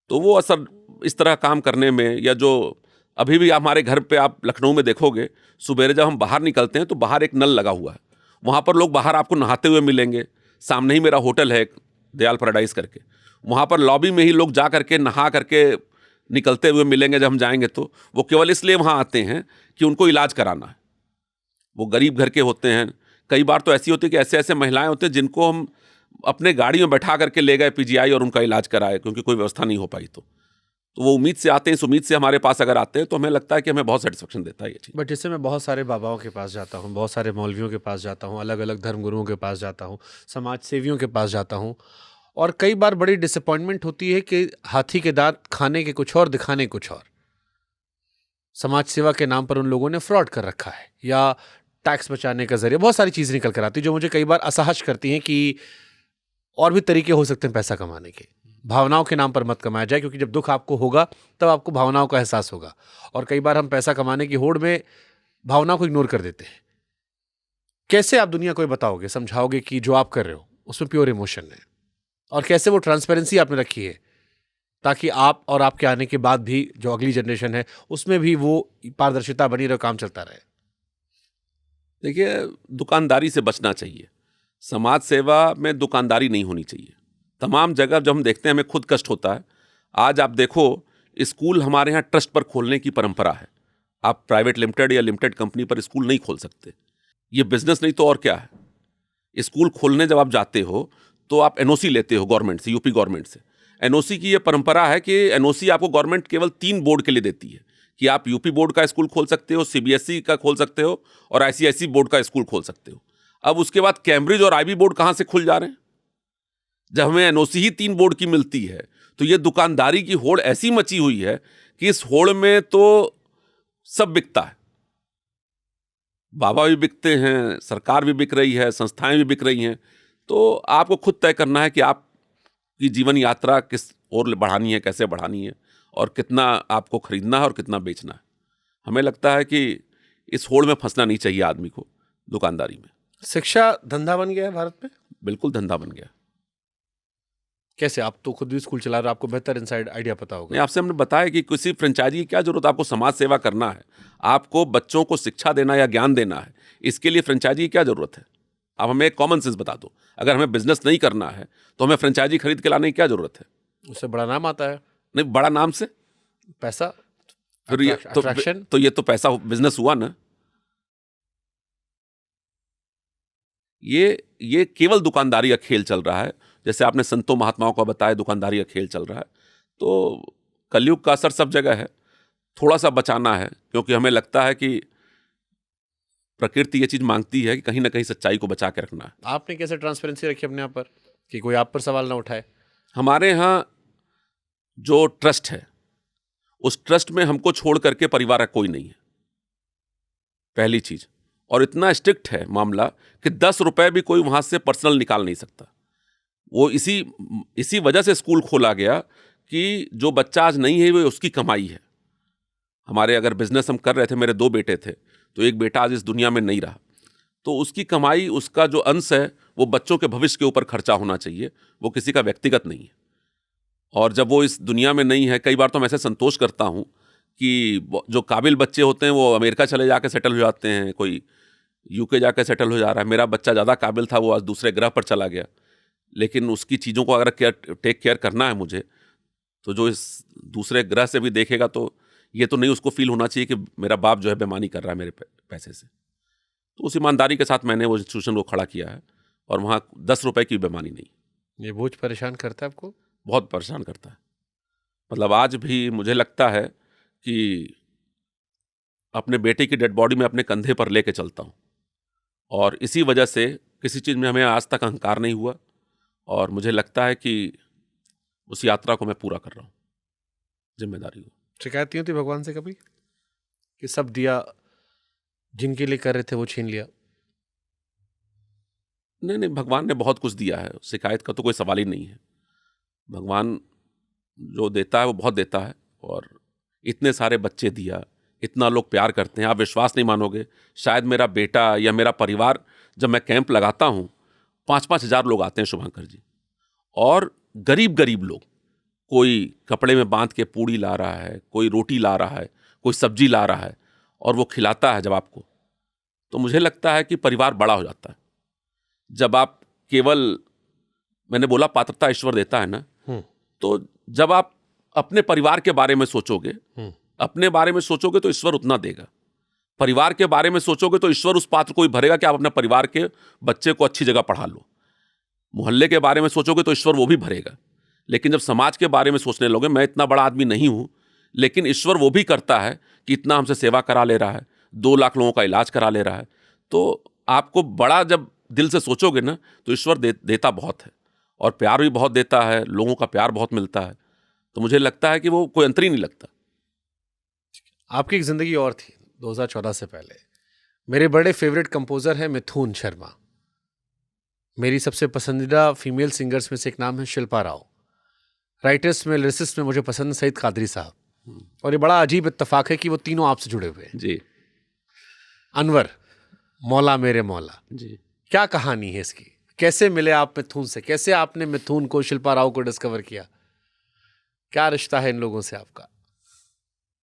तो वो असर इस तरह काम करने में, या जो अभी भी हमारे घर पे आप लखनऊ में देखोगे, सुबेरे जब हम बाहर निकलते हैं तो बाहर एक नल लगा हुआ है, वहाँ पर लोग बाहर आपको नहाते हुए मिलेंगे। सामने ही मेरा होटल है दयाल पैराडाइज करके, वहाँ पर लॉबी में ही लोग जा करके नहा करके निकलते हुए मिलेंगे जब हम जाएंगे। तो वो केवल इसलिए वहाँ आते हैं कि उनको इलाज कराना है। वो गरीब घर के होते हैं, कई बार तो ऐसी होती है कि ऐसे ऐसे महिलाएं होती हैं जिनको हम अपने गाड़ी में बैठा करके ले गए पीजीआई और उनका इलाज कराए, क्योंकि कोई व्यवस्था नहीं हो पाई। तो वो उम्मीद से आते हैं, इस उम्मीद से हमारे पास अगर आते हैं तो हमें लगता है कि हमें बहुत सेटिस्फेक्शन देता है ये चीज़। बट जैसे मैं बहुत सारे बाबाओं के पास जाता हूँ, बहुत सारे मौलवियों के पास जाता हूँ, अलग अलग धर्मगुरुओं के पास जाता हूँ, समाज सेवियों के पास जाता हूँ, और कई बार बड़ी डिसअपॉइंटमेंट होती है कि हाथी के दांत खाने के कुछ और, दिखाने कुछ और। समाज सेवा के नाम पर उन लोगों ने फ्रॉड कर रखा है, या टैक्स बचाने का जरिए बहुत सारी चीज़ निकल कर आती है जो मुझे कई बार असहज करती हैं कि और भी तरीके हो सकते हैं पैसा कमाने के। भावनाओं के नाम पर मत कमाया जाए, क्योंकि जब दुख आपको होगा तब आपको भावनाओं का एहसास होगा, और कई बार हम पैसा कमाने की होड़ में भावनाओं को इग्नोर कर देते हैं। कैसे आप दुनिया को ये बताओगे, समझाओगे कि जो आप कर रहे हो उसमें प्योर इमोशन है, और कैसे वो ट्रांसपेरेंसी आपने रखी है ताकि आप और आपके आने के बाद भी जो अगली जनरेशन है उसमें भी वो पारदर्शिता बनी रहे, काम चलता रहे? देखिए, दुकानदारी से बचना चाहिए। समाज सेवा में दुकानदारी नहीं होनी चाहिए। तमाम जगह जब हम देखते हैं हमें खुद कष्ट होता है। आज आप देखो, स्कूल हमारे यहाँ ट्रस्ट पर खोलने की परंपरा है। आप प्राइवेट लिमिटेड या लिमिटेड कंपनी पर स्कूल नहीं खोल सकते, ये बिजनेस नहीं तो और क्या है। स्कूल खोलने जब आप जाते हो तो आप एनओसी लेते हो गवर्नमेंट से, यूपी गवर्नमेंट से। एनओसी की ये परंपरा है कि एनओसी आपको गवर्नमेंट केवल 3 बोर्ड के लिए देती है, कि आप यूपी बोर्ड का स्कूल खोल सकते हो, सीबीएसई का खोल सकते हो, और आईसीआईसी बोर्ड का स्कूल खोल सकते हो। अब उसके बाद कैम्ब्रिज और आईबी बोर्ड कहाँ से खुल जा रहे हैं? जब हमें एनओसी ही 3 बोर्ड की मिलती है। तो ये दुकानदारी की होड़ ऐसी मची हुई है कि इस होड़ में तो सब बिकता है। बाबा भी बिकते हैं, सरकार भी बिक रही है, संस्थाएं भी बिक रही हैं। तो आपको खुद तय करना है कि आपकी जीवन यात्रा किस ओर बढ़ानी है, कैसे बढ़ानी है, और कितना आपको खरीदना है और कितना बेचना है। हमें लगता है कि इस होड़ में फंसना नहीं चाहिए आदमी को दुकानदारी में। शिक्षा धंधा बन गया है भारत में? बिल्कुल धंधा बन गया। कैसे? आप तो खुद भी स्कूल चला रहे हो, आपको बेहतर इनसाइड आइडिया पता होगा। नहीं, आपसे हमने बताया कि किसी फ्रेंचाइजी की क्या जरूरत है। आपको समाज सेवा करना है, आपको बच्चों को शिक्षा देना या ज्ञान देना है, इसके लिए फ्रेंचाइजी की क्या जरूरत है? आप हमें एक कॉमन सेंस बता दो। अगर हमें बिजनेस नहीं करना है तो हमें फ्रेंचाइजी खरीद के लाने की क्या जरूरत है? उससे बड़ा नाम आता है। नहीं, बड़ा नाम से पैसा, फिर ये अट्रैक्शन। तो ये तो पैसा बिजनेस हुआ ना। ये केवल दुकानदारी का खेल चल रहा है। जैसे आपने संतों महात्माओं को बताया, दुकानदारी का खेल चल रहा है। तो कलयुग का असर सब जगह है। थोड़ा सा बचाना है, क्योंकि हमें लगता है कि प्रकृति ये चीज मांगती है कि कहीं ना कहीं सच्चाई को बचा के रखना है। आपने कैसे ट्रांसपेरेंसी रखी अपने आप पर कि कोई आप पर सवाल ना उठाए? हमारे यहाँ जो ट्रस्ट है, उस ट्रस्ट में हमको छोड़ करके परिवार का कोई नहीं है, पहली चीज। और इतना स्ट्रिक्ट है मामला कि 10 रुपए भी कोई वहां से पर्सनल निकाल नहीं सकता। वो इसी वजह से स्कूल खोला गया कि जो बच्चा आज नहीं है वो उसकी कमाई है। हमारे अगर बिजनेस हम कर रहे थे, मेरे 2 बेटे थे, तो एक बेटा आज इस दुनिया में नहीं रहा, तो उसकी कमाई, उसका जो अंश है वो बच्चों के भविष्य के ऊपर खर्चा होना चाहिए, वो किसी का व्यक्तिगत नहीं है। और जब वो इस दुनिया में नहीं है, कई बार तो मैं ऐसे संतोष करता हूँ कि जो काबिल बच्चे होते हैं वो अमेरिका चले जाकर सेटल हो जाते हैं, कोई यूके जाकर सेटल हो जा रहा है। मेरा बच्चा ज़्यादा काबिल था, वो आज दूसरे ग्रह पर चला गया। लेकिन उसकी चीज़ों को अगर टेक केयर करना है मुझे, तो जो इस दूसरे ग्रह से भी देखेगा तो ये तो नहीं उसको फील होना चाहिए कि मेरा बाप जो है बेईमानी कर रहा है मेरे पैसे से। तो उस ईमानदारी के साथ मैंने वो इंस्टीट्यूशन को खड़ा किया है, और वहाँ 10 रुपए की बेईमानी नहीं। ये बोझ परेशान करता है आपको? बहुत परेशान करता है। मतलब आज भी मुझे लगता है कि अपने बेटे की डेड बॉडी में अपने कंधे पर लेके चलता हूँ, और इसी वजह से किसी चीज़ में हमें आज तक अहंकार नहीं हुआ, और मुझे लगता है कि उस यात्रा को मैं पूरा कर रहा हूँ जिम्मेदारी को। शिकायत नहीं होती भगवान से कभी कि सब दिया, जिनके लिए कर रहे थे वो छीन लिया? नहीं, भगवान ने बहुत कुछ दिया है, शिकायत का तो कोई सवाल ही नहीं है। भगवान जो देता है वो बहुत देता है, और इतने सारे बच्चे दिया, इतना लोग प्यार करते हैं। आप विश्वास नहीं मानोगे, शायद मेरा बेटा या मेरा परिवार, जब मैं कैंप लगाता हूँ 5-5 हज़ार लोग आते हैं शुभंकर जी, और गरीब गरीब लोग, कोई कपड़े में बांध के पूड़ी ला रहा है, कोई रोटी ला रहा है, कोई सब्जी ला रहा है, और वो खिलाता है जब आपको, तो मुझे लगता है कि परिवार बड़ा हो जाता है। जब आप केवल, मैंने बोला पात्रता ईश्वर देता है ना, तो जब आप अपने परिवार के बारे में सोचोगे, अपने बारे में सोचोगे तो ईश्वर उतना देगा। परिवार के बारे में सोचोगे तो ईश्वर उस पात्र को ही भरेगा कि आप अपने परिवार के बच्चे को अच्छी जगह पढ़ा लो। मोहल्ले के बारे में सोचोगे तो ईश्वर वो भी भरेगा। लेकिन जब समाज के बारे में सोचने लोगे, मैं इतना बड़ा आदमी नहीं हूं, लेकिन ईश्वर वो भी करता है कि इतना हमसे सेवा करा ले रहा है, 2 लाख लोगों का इलाज करा ले रहा है, तो आपको बड़ा जब दिल से सोचोगे ना, तो ईश्वर देता बहुत है, और प्यार भी बहुत देता है, लोगों का प्यार बहुत मिलता है। तो मुझे लगता है कि वो कोई अंतर ही नहीं लगता। आपकी एक जिंदगी और थी 2014 से पहले। मेरे बड़े फेवरेट कंपोजर हैं मिथुन शर्मा। मेरी सबसे पसंदीदा फीमेल सिंगर्स में से एक नाम है शिल्पा राव। राइटर्स में, लिरिसिस्ट में मुझे पसंद है सईद कादरी साहब। और ये बड़ा अजीब इत्तेफाक है कि वो तीनों आपसे जुड़े हुए हैं। जी अनवर, मौला मेरे मौला, जी। क्या कहानी है इसकी? कैसे मिले आप मिथुन से? कैसे आपने मिथुन को, शिल्पा राव को डिस्कवर किया? क्या रिश्ता है इन लोगों से आपका?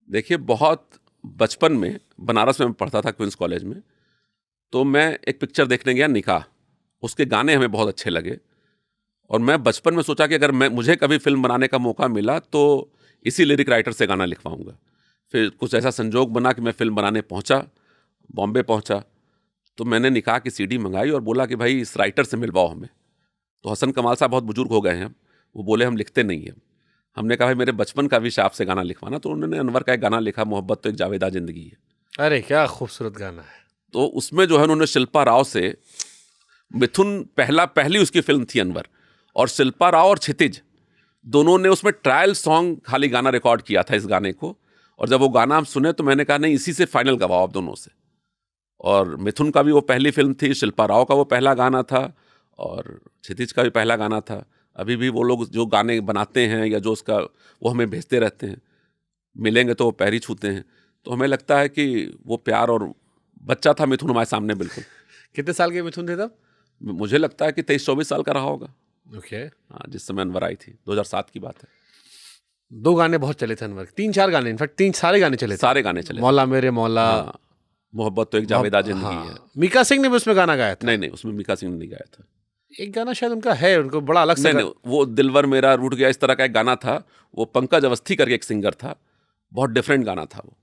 देखिए, बहुत बचपन में बनारस में पढ़ता था क्वींस कॉलेज में, तो मैं एक पिक्चर देखने गया निकाह। उसके गाने हमें बहुत अच्छे लगे, और मैं बचपन में सोचा कि अगर मुझे कभी फिल्म बनाने का मौका मिला तो इसी लिरिक राइटर से गाना लिखवाऊंगा। फिर कुछ ऐसा संजोग बना कि मैं फिल्म बनाने पहुंचा, बॉम्बे पहुंचा, तो मैंने निकाह की सीडी मंगाई और बोला कि भाई इस राइटर से मिलवाओ हमें। तो हसन कमाल साहब बहुत बुजुर्ग हो गए हैं, वो बोले हम लिखते नहीं हैं। हमने कहा भाई मेरे बचपन का विषय आपसे गाना लिखवाना, तो उन्होंने अनवर का एक गाना लिखा, मोहब्बत तो एक जावेदा जिंदगी है। अरे क्या खूबसूरत गाना है। तो उसमें जो है उन्होंने शिल्पा राव से, मिथुन पहली उसकी फिल्म थी अनवर, और शिल्पा राव और क्षितिज दोनों ने उसमें ट्रायल सॉन्ग खाली गाना रिकॉर्ड किया था इस गाने को। और जब वो गाना हम सुने तो मैंने कहा नहीं, इसी से फाइनल गवाओ आप दोनों से। और मिथुन का भी वो पहली फिल्म थी, शिल्पा राव का वो पहला गाना था, और क्षितिज का भी पहला गाना था। अभी भी वो लोग जो गाने बनाते हैं या जो उसका, वो हमें भेजते रहते हैं, मिलेंगे तो वो पैर ही छूते हैं। तो हमें लगता है कि वो प्यार, और बच्चा था मिथुन हमारे सामने बिल्कुल। कितने साल के मिथुन थे तब? मुझे लगता है कि 23-24 साल का रहा होगा। ओके। हाँ, जिस समय अनवर आई थी, 2007 की बात है। 2 गाने बहुत चले थे अनवर, 3-4 गाने, इनफैक्ट 3 सारे गाने चले थे। सारे गाने चले। मौला मेरे मौला, हाँ, मोहब्बत तो एक जावेदा जिंदगी हाँ। है। मीका सिंह ने भी उसमें गाना गाया था। नहीं, उसमें मीका सिंह ने नहीं गाया था। एक गाना शायद उनका है, उनको बड़ा अलग से नहीं, वो दिलवर मेरा रूठ गया, इस तरह का एक गाना था। वो पंकज अवस्थी करके एक सिंगर था, बहुत डिफरेंट गाना था वो।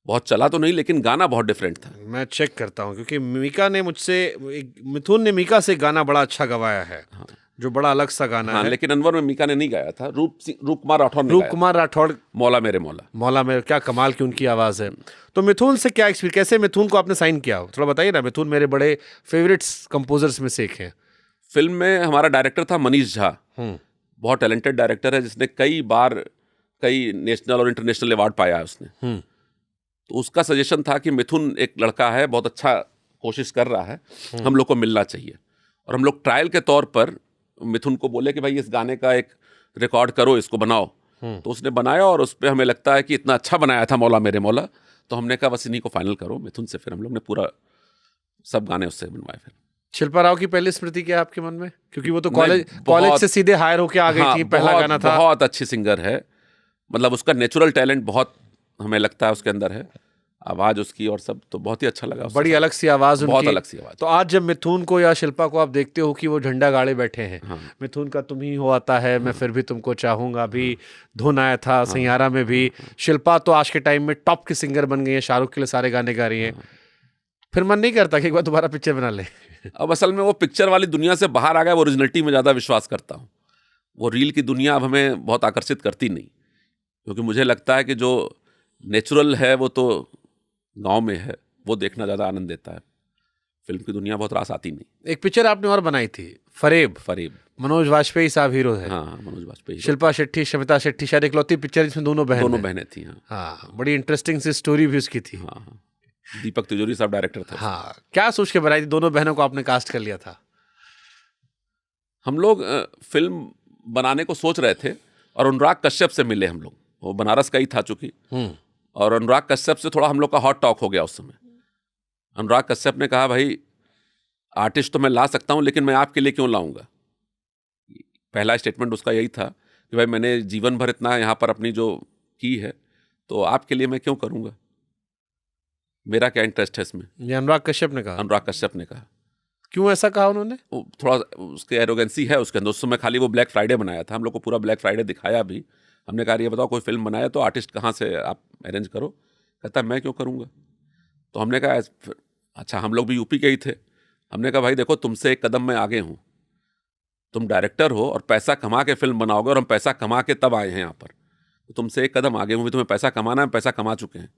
बहुत चला तो नहीं, लेकिन गाना बहुत डिफरेंट था। मैं चेक करता हूँ, क्योंकि मीका ने मुझसे, मिथुन ने मीका से गाना बड़ा अच्छा गवाया है। हाँ। जो बड़ा अलग सा गाना है। लेकिन अनवर में मीका ने नहीं गाया था, रूप कुमार राठौड़ ने। रूप कुमार राठौड़, मौला मेरे मौला। मौला मेरे, क्या कमाल की उनकी आवाज़ है। तो मिथुन से क्या एक्सपीरियंस, कैसे मिथुन को आपने साइन किया, थोड़ा बताइए ना। मिथुन मेरे बड़े फेवरेट्स कंपोजर्स में से एक हैं। फिल्म में हमारा डायरेक्टर था मनीष झा, बहुत टैलेंटेड डायरेक्टर है, जिसने कई बार कई नेशनल और इंटरनेशनल अवार्ड पाया है उसने। तो उसका सजेशन था कि मिथुन एक लड़का है, बहुत अच्छा कोशिश कर रहा है, हम लोग को मिलना चाहिए। और हम लोग ट्रायल के तौर पर मिथुन को बोले कि भाई इस गाने का एक रिकॉर्ड करो, इसको बनाओ। तो उसने बनाया, और उस पर हमें लगता है कि इतना अच्छा बनाया था मौला मेरे मौला, तो हमने कहा बस इन्हीं को फाइनल करो मिथुन से। फिर हम लोग ने पूरा सब गाने उससे बनवाए। फिर शिल्पा राव की पहली स्मृति क्या है आपके मन में? क्योंकि वो तो कॉलेज से सीधे हायर होके आ गई थी, पहला गाना था। बहुत अच्छी सिंगर है, मतलब उसका नेचुरल टैलेंट बहुत हमें लगता है उसके अंदर है, आवाज उसकी और सब, तो बहुत ही अच्छा लगा। बड़ी अलग सी आवाज उनकी, बहुत अलग सी आवाज। तो आज जब मिथुन को या शिल्पा को आप देखते हो कि वो झंडा गाड़े बैठे हैं, मिथुन का तुम ही हो आता है, मैं फिर भी तुमको चाहूंगा भी, धुन आया था, सैयारा में भी। शिल्पा तो आज के टाइम में टॉप की सिंगर बन गई है, शाहरुख के लिए सारे गाने गा रही हैं। फिर मन नहीं करता कि एक बार दोबारा पिक्चर बना ले? अब असल में वो पिक्चर वाली दुनिया से बाहर आ गया, वो ओरिजिनलिटी में ज़्यादा विश्वास करता हूँ। वो रील की दुनिया अब हमें बहुत आकर्षित करती नहीं, क्योंकि मुझे लगता है कि जो नेचुरल है वो तो गांव में है, वो देखना ज़्यादा आनंद देता है। फिल्म की दुनिया बहुत रास आती नहीं। एक पिक्चर आपने और बनाई थी, फरेब। मनोज वाजपेयी साहब हीरो है। हाँ, मनोज वाजपेयी। शिल्पा शेट्टी, शमिता शेट्टी, शायद इकलौती पिक्चर जिसमें दोनों बहनें थी। हाँ, बड़ी इंटरेस्टिंग सी स्टोरी भी उसकी थी। हाँ, दीपक तिजोरी साहब डायरेक्टर थे। हाँ, क्या सोच के बनाई थी? दोनों बहनों को आपने कास्ट कर लिया था? हम लोग फिल्म बनाने को सोच रहे थे, और अनुराग कश्यप से मिले हम लोग, वो बनारस का ही था चूंकि। और अनुराग कश्यप से थोड़ा हम लोग का हॉट टॉक हो गया उस समय। अनुराग कश्यप ने कहा भाई आर्टिस्ट तो मैं ला सकता हूं लेकिन मैं आपके लिए क्यों लाऊंगा। पहला स्टेटमेंट उसका यही था कि भाई मैंने जीवन भर इतना यहाँ पर अपनी जो की है तो आपके लिए मैं क्यों करूंगा, मेरा क्या इंटरेस्ट है इसमें। ये अनुराग कश्यप ने कहा? अनुराग कश्यप ने कहा। क्यों ऐसा कहा उन्होंने? वो थोड़ा उसके एरोगेंसी है उसके अंदर। उस समय खाली वो ब्लैक फ्राइडे बनाया था, हम लोग को पूरा ब्लैक फ्राइडे दिखाया भी। हमने कहा ये बताओ कोई फिल्म बनाया तो आर्टिस्ट कहाँ से आप अरेंज करो। कहता मैं क्यों करूँगा। तो हमने कहा अच्छा, हम लोग भी यूपी के ही थे। हमने कहा भाई देखो तुमसे एक कदम मैं आगे हूँ, तुम डायरेक्टर हो और पैसा कमा के फिल्म बनाओगे और हम पैसा कमा के तब आए हैं यहाँ पर, तो तुमसे एक कदम आगे हूँ। तुम्हें पैसा कमाना है, पैसा कमा चुके हैं,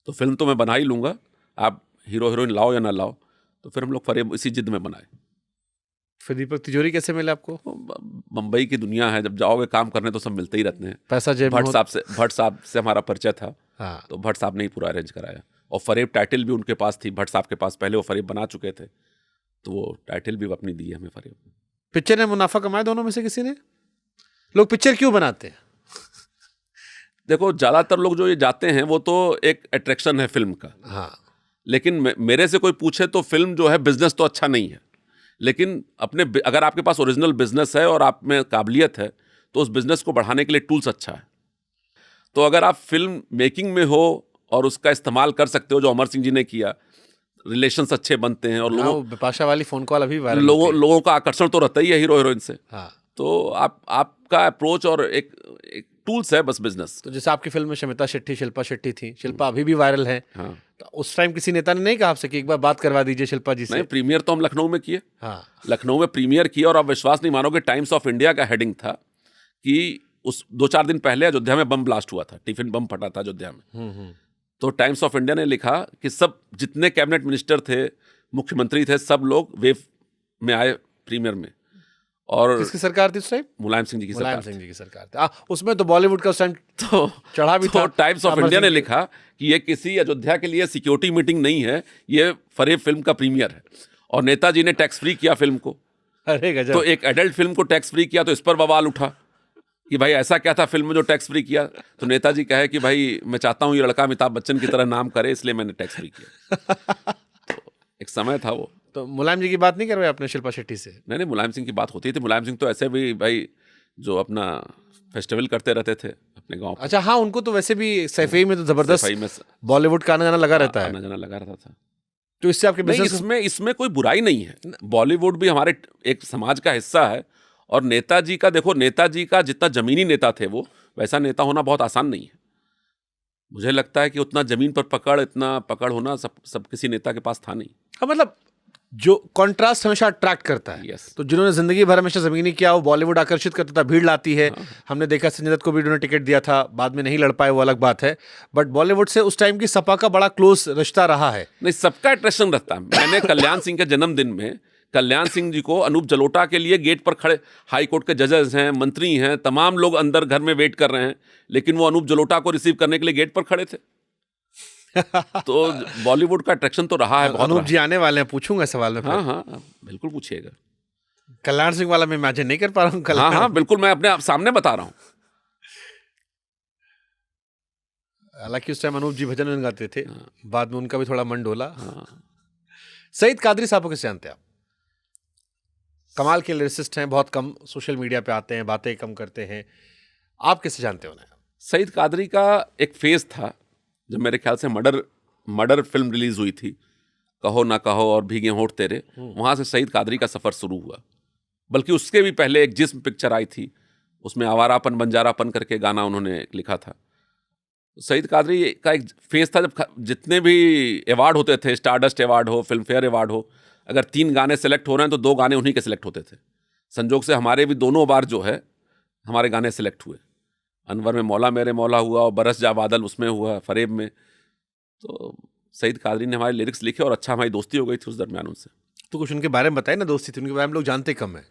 तो फिल्म तो मैं बना ही लूँगा, आप हीरो हीरोइन लाओ या ना लाओ। तो फिर हम लोग फरेब इसी जिद में बनाए। फिर दीपक तिजोरी कैसे मिले आपको? मुंबई की दुनिया है, जब जाओगे काम करने तो सब मिलते ही रहते हैं। पैसा जेब में भट्ट साहब से हमारा परिचय था। हाँ। तो भट्ट साहब ने ही पूरा अरेंज कराया और फरेब टाइटल भी उनके पास थी, भट्ट साहब के पास। पहले वो फरेब बना चुके थे तो वो टाइटल भी अपनी दी है हमें फरेब। पिक्चर ने मुनाफा कमाया दोनों में से किसी ने? लोग पिक्चर क्यों बनाते हैं? देखो ज़्यादातर लोग जो ये जाते हैं वो तो एक अट्रैक्शन है फिल्म का। हाँ। लेकिन मेरे से कोई पूछे तो फिल्म जो है बिजनेस तो अच्छा नहीं है, लेकिन अगर आपके पास ओरिजिनल बिजनेस है और आप में काबिलियत है तो उस बिजनेस को बढ़ाने के लिए टूल्स अच्छा है। तो अगर आप फिल्म मेकिंग में हो और उसका इस्तेमाल कर सकते हो, जो अमर सिंह जी ने किया, रिलेशंस अच्छे बनते हैं और बिपाशा वाली फोन कॉल अभी लोगों का आकर्षण तो रहता ही है हीरो हीरोइन से। हाँ। तो आपका अप्रोच और एक टूल्स है बस बिजनेस। तो जैसे आपकी फिल्म में शमिता शेट्टी, शिल्पा शेट्टी थी। शिल्पा अभी भी वायरल है। हाँ। तो उस टाइम किसी नेता ने नहीं कहा आपसे कि एक बार बात करवा दीजिए शिल्पा जी से? नहीं, प्रीमियर तो हम लखनऊ में किए। हाँ। लखनऊ में प्रीमियर किया और आप विश्वास नहीं मानोगे, टाइम्स ऑफ इंडिया का हेडिंग था कि उस 2-4 दिन पहले अयोध्या में बम ब्लास्ट हुआ था, टिफिन बम फटा था अयोध्या में। तो टाइम्स ऑफ इंडिया ने लिखा कि सब जितने कैबिनेट मिनिस्टर थे, मुख्यमंत्री थे, सब लोग वेव में आए प्रीमियर में। और किसकी सरकार थी उस टाइम? मुलायम सिंह जी की सरकार। मुलायम सिंह जी की सरकार थी। उसमें तो बॉलीवुड का उस टाइम तो चढ़ा भी था। टाइम्स ऑफ इंडिया ने लिखा कि ये किसी अयोध्या के लिए सिक्योरिटी मीटिंग नहीं है, ये फरेब फिल्म का प्रीमियर है। और नेताजी ने टैक्स फ्री किया फिल्म को। अरे गजब। तो एक एडल्ट फिल्म को टैक्स फ्री किया तो इस पर बवाल उठा कि भाई ऐसा क्या था फिल्म में जो टैक्स फ्री किया। तो नेताजी कहे कि भाई मैं चाहता हूँ ये लड़का अमिताभ बच्चन की तरह नाम करे, इसलिए मैंने टैक्स फ्री किया। तो एक समय था वो। तो मुलायम जी की बात नहीं करवाई आपने शिल्पा शेट्टी से? नहीं, मुलायम सिंह की बात होती थी। मुलायम सिंह तो ऐसे भी भाई जो अपना फेस्टिवल करते रहते थे अपने गांव। अच्छा हाँ, उनको तो वैसे भी सैफई में तो जबरदस्त बॉलीवुड का आना जाना लगा रहता है। आना जाना लगा रहता था। तो इससे आपके बिजनेस इसमें कोई बुराई नहीं है। बॉलीवुड भी हमारे एक समाज का हिस्सा है। और नेताजी का देखो, नेताजी का जितना जमीनी नेता थे वो, वैसा नेता होना बहुत आसान नहीं है। मुझे लगता है कि उतना जमीन पर इतना पकड़ होना सब किसी नेता के पास था नहीं। हाँ, मतलब जो कॉन्ट्रास्ट हमेशा अट्रैक्ट करता है। Yes. तो जिन्होंने जिंदगी भर हमेशा जमीनी किया, वो बॉलीवुड आकर्षित करता था, भीड़ लाती है। हमने देखा संजय दत्त को भी उन्होंने टिकट दिया था, बाद में नहीं लड़ पाए, वो अलग बात है। बट बॉलीवुड से उस टाइम की सपा का बड़ा क्लोज रिश्ता रहा है। नहीं, सबका अट्रैक्शन रहता है। मैंने कल्याण सिंह के जन्मदिन में कल्याण सिंह जी को अनूप जलोटा के लिए गेट पर खड़े, हाई कोर्ट के जजेस हैं, मंत्री हैं, तमाम लोग अंदर घर में वेट कर रहे हैं, लेकिन वो अनूप जलोटा को रिसीव करने के लिए गेट पर खड़े थे। तो बॉलीवुड का अट्रैक्शन तो रहा है बहुत। अनूप जी आने वाले हैं, पूछूंगा सवाल में। हाँ, बिल्कुल पूछिएगा। कल्याण सिंह वाला मैं इमेजिन नहीं कर पा रहा हूँ। हाँ, बिल्कुल, मैं अपने सामने बता रहा हूँ। हालांकि उस टाइम अनूप जी भजन गाते थे। बाद में उनका भी थोड़ा मन डोला। सईद कादरी साहब को कैसे जानते हैं आप? कमाल के लिरिसिस्ट हैं, बहुत कम सोशल मीडिया पे आते हैं, बातें कम करते हैं। आप कैसे जानते हो उन्हें? सईद कादरी का एक फेज था जब मेरे ख्याल से मर्डर फिल्म रिलीज हुई थी, कहो ना कहो और भीगे होंठ तेरे। वहां से सईद कादरी का सफर शुरू हुआ। बल्कि उसके भी पहले एक जिस्म पिक्चर आई थी, उसमें आवारापन बंजारापन करके गाना उन्होंने लिखा था। सईद कादरी का एक फेज था जब जितने भी अवार्ड होते थे, स्टारडस्ट अवार्ड हो, फिल्म फेयर अवार्ड हो, अगर 3 गाने सेलेक्ट हो रहे हैं तो 2 गाने उन्हीं के सिलेक्ट होते थे। संजोग से हमारे भी दोनों बार जो है हमारे गाने सेलेक्ट हुए। अनवर में मौला मेरे मौला हुआ और बरस जा बादल उसमें हुआ, फरेब में। तो सईद कादरी ने हमारे लिरिक्स लिखे और अच्छा हमारी दोस्ती हो गई थी उस दरमियान उनसे। तो कुछ उनके बारे में बताए ना, दोस्ती थी उनके बारे में लोग जानते कम है।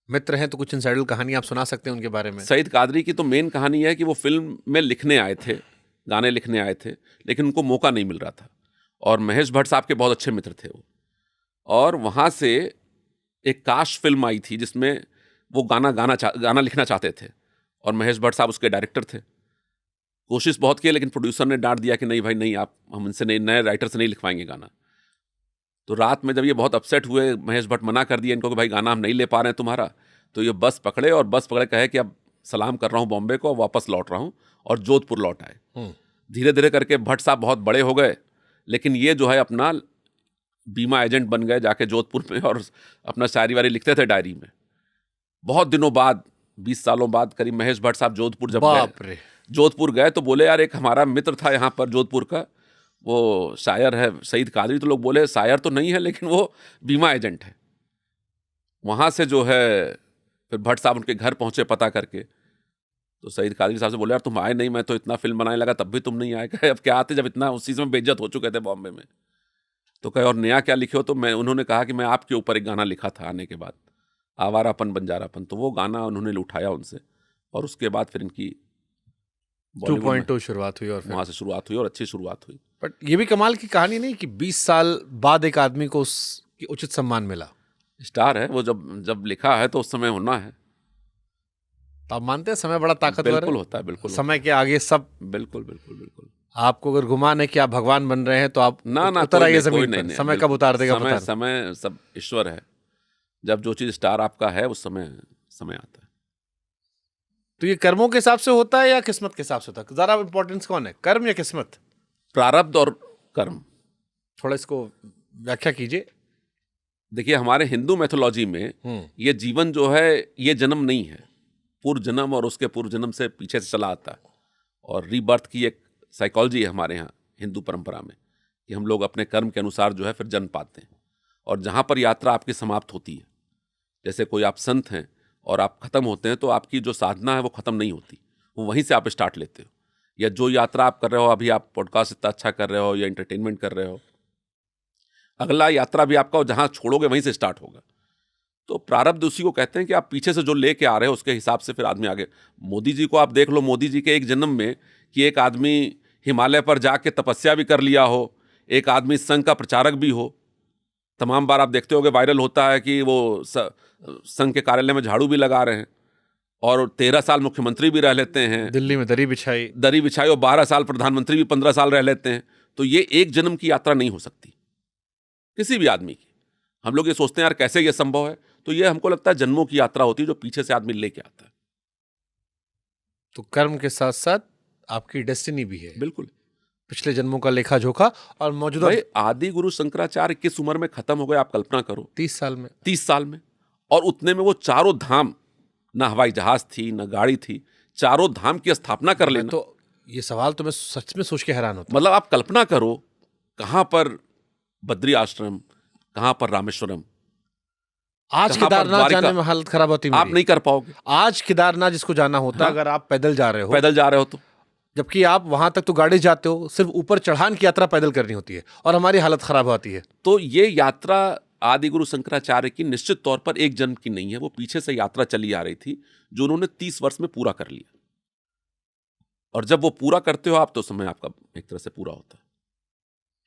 मित्र हैं तो कुछ इनसाइडल कहानी आप सुना सकते हैं उनके बारे में। सईद कादरी की तो मेन कहानी है कि वो फिल्म में लिखने आए थे, गाने लिखने आए थे, लेकिन उनको मौका नहीं मिल रहा था। और महेश भट्ट साहब के बहुत अच्छे मित्र थे वो। और वहाँ से एक काश फिल्म आई थी जिसमें वो गाना लिखना चाहते थे और महेश भट्ट साहब उसके डायरेक्टर थे। कोशिश बहुत की, लेकिन प्रोड्यूसर ने डांट दिया कि नहीं भाई नहीं, आप हम इनसे नए राइटर से नहीं लिखवाएंगे गाना। तो रात में जब ये बहुत अपसेट हुए, महेश भट्ट मना कर दिया इनको कि भाई गाना हम नहीं ले पा रहे हैं तुम्हारा, तो ये बस पकड़े और बस पकड़े कहे कि अब सलाम कर रहा हूँ बॉम्बे को, वापस लौट रहा हूँ, और जोधपुर लौट आए। धीरे धीरे करके भट्ट साहब बहुत बड़े हो गए, लेकिन ये जो है अपना बीमा एजेंट बन गए जाके जोधपुर में, और अपना शायरी वारी लिखते थे डायरी में। बहुत दिनों बाद, 20 सालों बाद करीब, महेश भट्ट साहब जोधपुर जब गए, जोधपुर गए तो बोले यार एक हमारा मित्र था यहाँ पर जोधपुर का, वो शायर है सईद कादरी। तो लोग बोले शायर तो नहीं है लेकिन वो बीमा एजेंट है। वहाँ से जो है फिर भट्ट साहब उनके घर पहुँचे पता करके, तो सईद कादरी साहब से बोले यार तुम आए नहीं, मैं तो इतना फिल्म बनाने लगा तब भी तुम नहीं आए। कहे अब क्या आते जब इतना उस चीज़ में बेइज्जत हो चुके थे बॉम्बे में। तो कहे और नया क्या लिखे हो? तो उन्होंने कहा कि मैं आपके ऊपर एक गाना लिखा था आने के बाद, आवारापन बंजारापन। तो वो गाना उन्होंने उठाया उनसे, और उसके बाद फिर इनकी 2.2 शुरुआत हुई, और वहाँ से शुरुआत हुई और अच्छी शुरुआत हुई। बट ये भी कमाल की कहानी नहीं कि 20 साल बाद एक आदमी को उसकी उचित सम्मान मिला। स्टार है वो, जब लिखा है तो उस समय होना है। तो आप मानते हैं समय बड़ा ताकतवर है? बिल्कुल होता है, बिल्कुल समय के आगे सब। बिल्कुल बिल्कुल बिल्कुल। आपको अगर गुमान है कि आप भगवान बन रहे हैं तो आप ना उतर आइए जमीन पर, समय कब उतार देगा? समय सब ईश्वर है। जब जो चीज स्टार आपका है उस समय आता है। तो ये कर्मों के हिसाब से होता है या किस्मत के हिसाब से होता है? ज्यादा इंपॉर्टेंस कौन है, कर्म या किस्मत? प्रारब्ध और कर्म। थोड़ा इसको व्याख्या कीजिए। देखिए हमारे हिंदू मैथोलॉजी में ये जीवन जो है ये जन्म नहीं है, पूर्व जन्म और उसके पूर्व जन्म से पीछे से चला आता है। और रीबर्थ की एक साइकोलॉजी है हमारे यहाँ हिंदू परंपरा में, कि हम लोग अपने कर्म के अनुसार जो है फिर जन्म पाते हैं। और जहाँ पर यात्रा आपकी समाप्त होती है, जैसे कोई आप संत हैं और आप खत्म होते हैं, तो आपकी जो साधना है वो खत्म नहीं होती, वो वहीं से आप स्टार्ट लेते हो। या जो यात्रा आप कर रहे हो, अभी आप पॉडकास्ट इतना अच्छा कर रहे हो या एंटरटेनमेंट कर रहे हो, अगला यात्रा भी आपका जहाँ छोड़ोगे वहीं से स्टार्ट होगा। तो प्रारब्ध उसी को कहते हैं कि आप पीछे से जो लेके आ रहे हो उसके हिसाब से फिर आदमी आगे। मोदी जी को आप देख लो, मोदी जी के एक जन्म में कि एक आदमी हिमालय पर जाके तपस्या भी कर लिया हो, एक आदमी संघ का प्रचारक भी हो। तमाम बार आप देखते होगे वायरल होता है कि वो संघ के कार्यालय में झाड़ू भी लगा रहे हैं, और 13 साल मुख्यमंत्री भी रह लेते हैं, दिल्ली में दरी बिछाई और 12 साल प्रधानमंत्री भी 15 साल रह लेते हैं। तो ये एक जन्म की यात्रा नहीं हो सकती किसी भी आदमी की। हम लोग ये सोचते हैं यार कैसे ये संभव है, तो ये हमको लगता है जन्मों की यात्रा होती है जो पीछे से आदमी लेके आता है। तो कर्म के साथ साथ आपकी डेस्टिनी भी है। बिल्कुल, पिछले जन्मों का लेखा जोखा। और मौजूदा आदि गुरु शंकराचार्य किस उम्र में खत्म हो गए आप कल्पना करो। 30 साल में। 30 साल में। और उतने में वो चारों धाम, ना हवाई जहाज थी ना गाड़ी थी, चारों धाम की स्थापना कर लेना। तो ये सवाल तो मैं सच में सोच के हैरान होता। मतलब आप कल्पना करो, कहां पर बद्री आश्रम, कहां पर रामेश्वरम। आज केदारनाथ जाने में हालत खराब होती है, आप नहीं कर पाओगे। आज केदारनाथ जिसको जाना होता है, अगर आप पैदल जा रहे हो तो, जबकि आप वहां तक तो गाड़ी जाते हो, सिर्फ ऊपर चढ़ान की यात्रा पैदल करनी होती है, और हमारी हालत खराब होती है। तो ये यात्रा आदि गुरु शंकराचार्य की निश्चित तौर पर एक जन्म की नहीं है, वो पीछे से यात्रा चली आ रही थी जो उन्होंने 30 वर्ष में पूरा कर लिया। और जब वो पूरा करते हो आप, तो समय आपका एक तरह से पूरा होता है।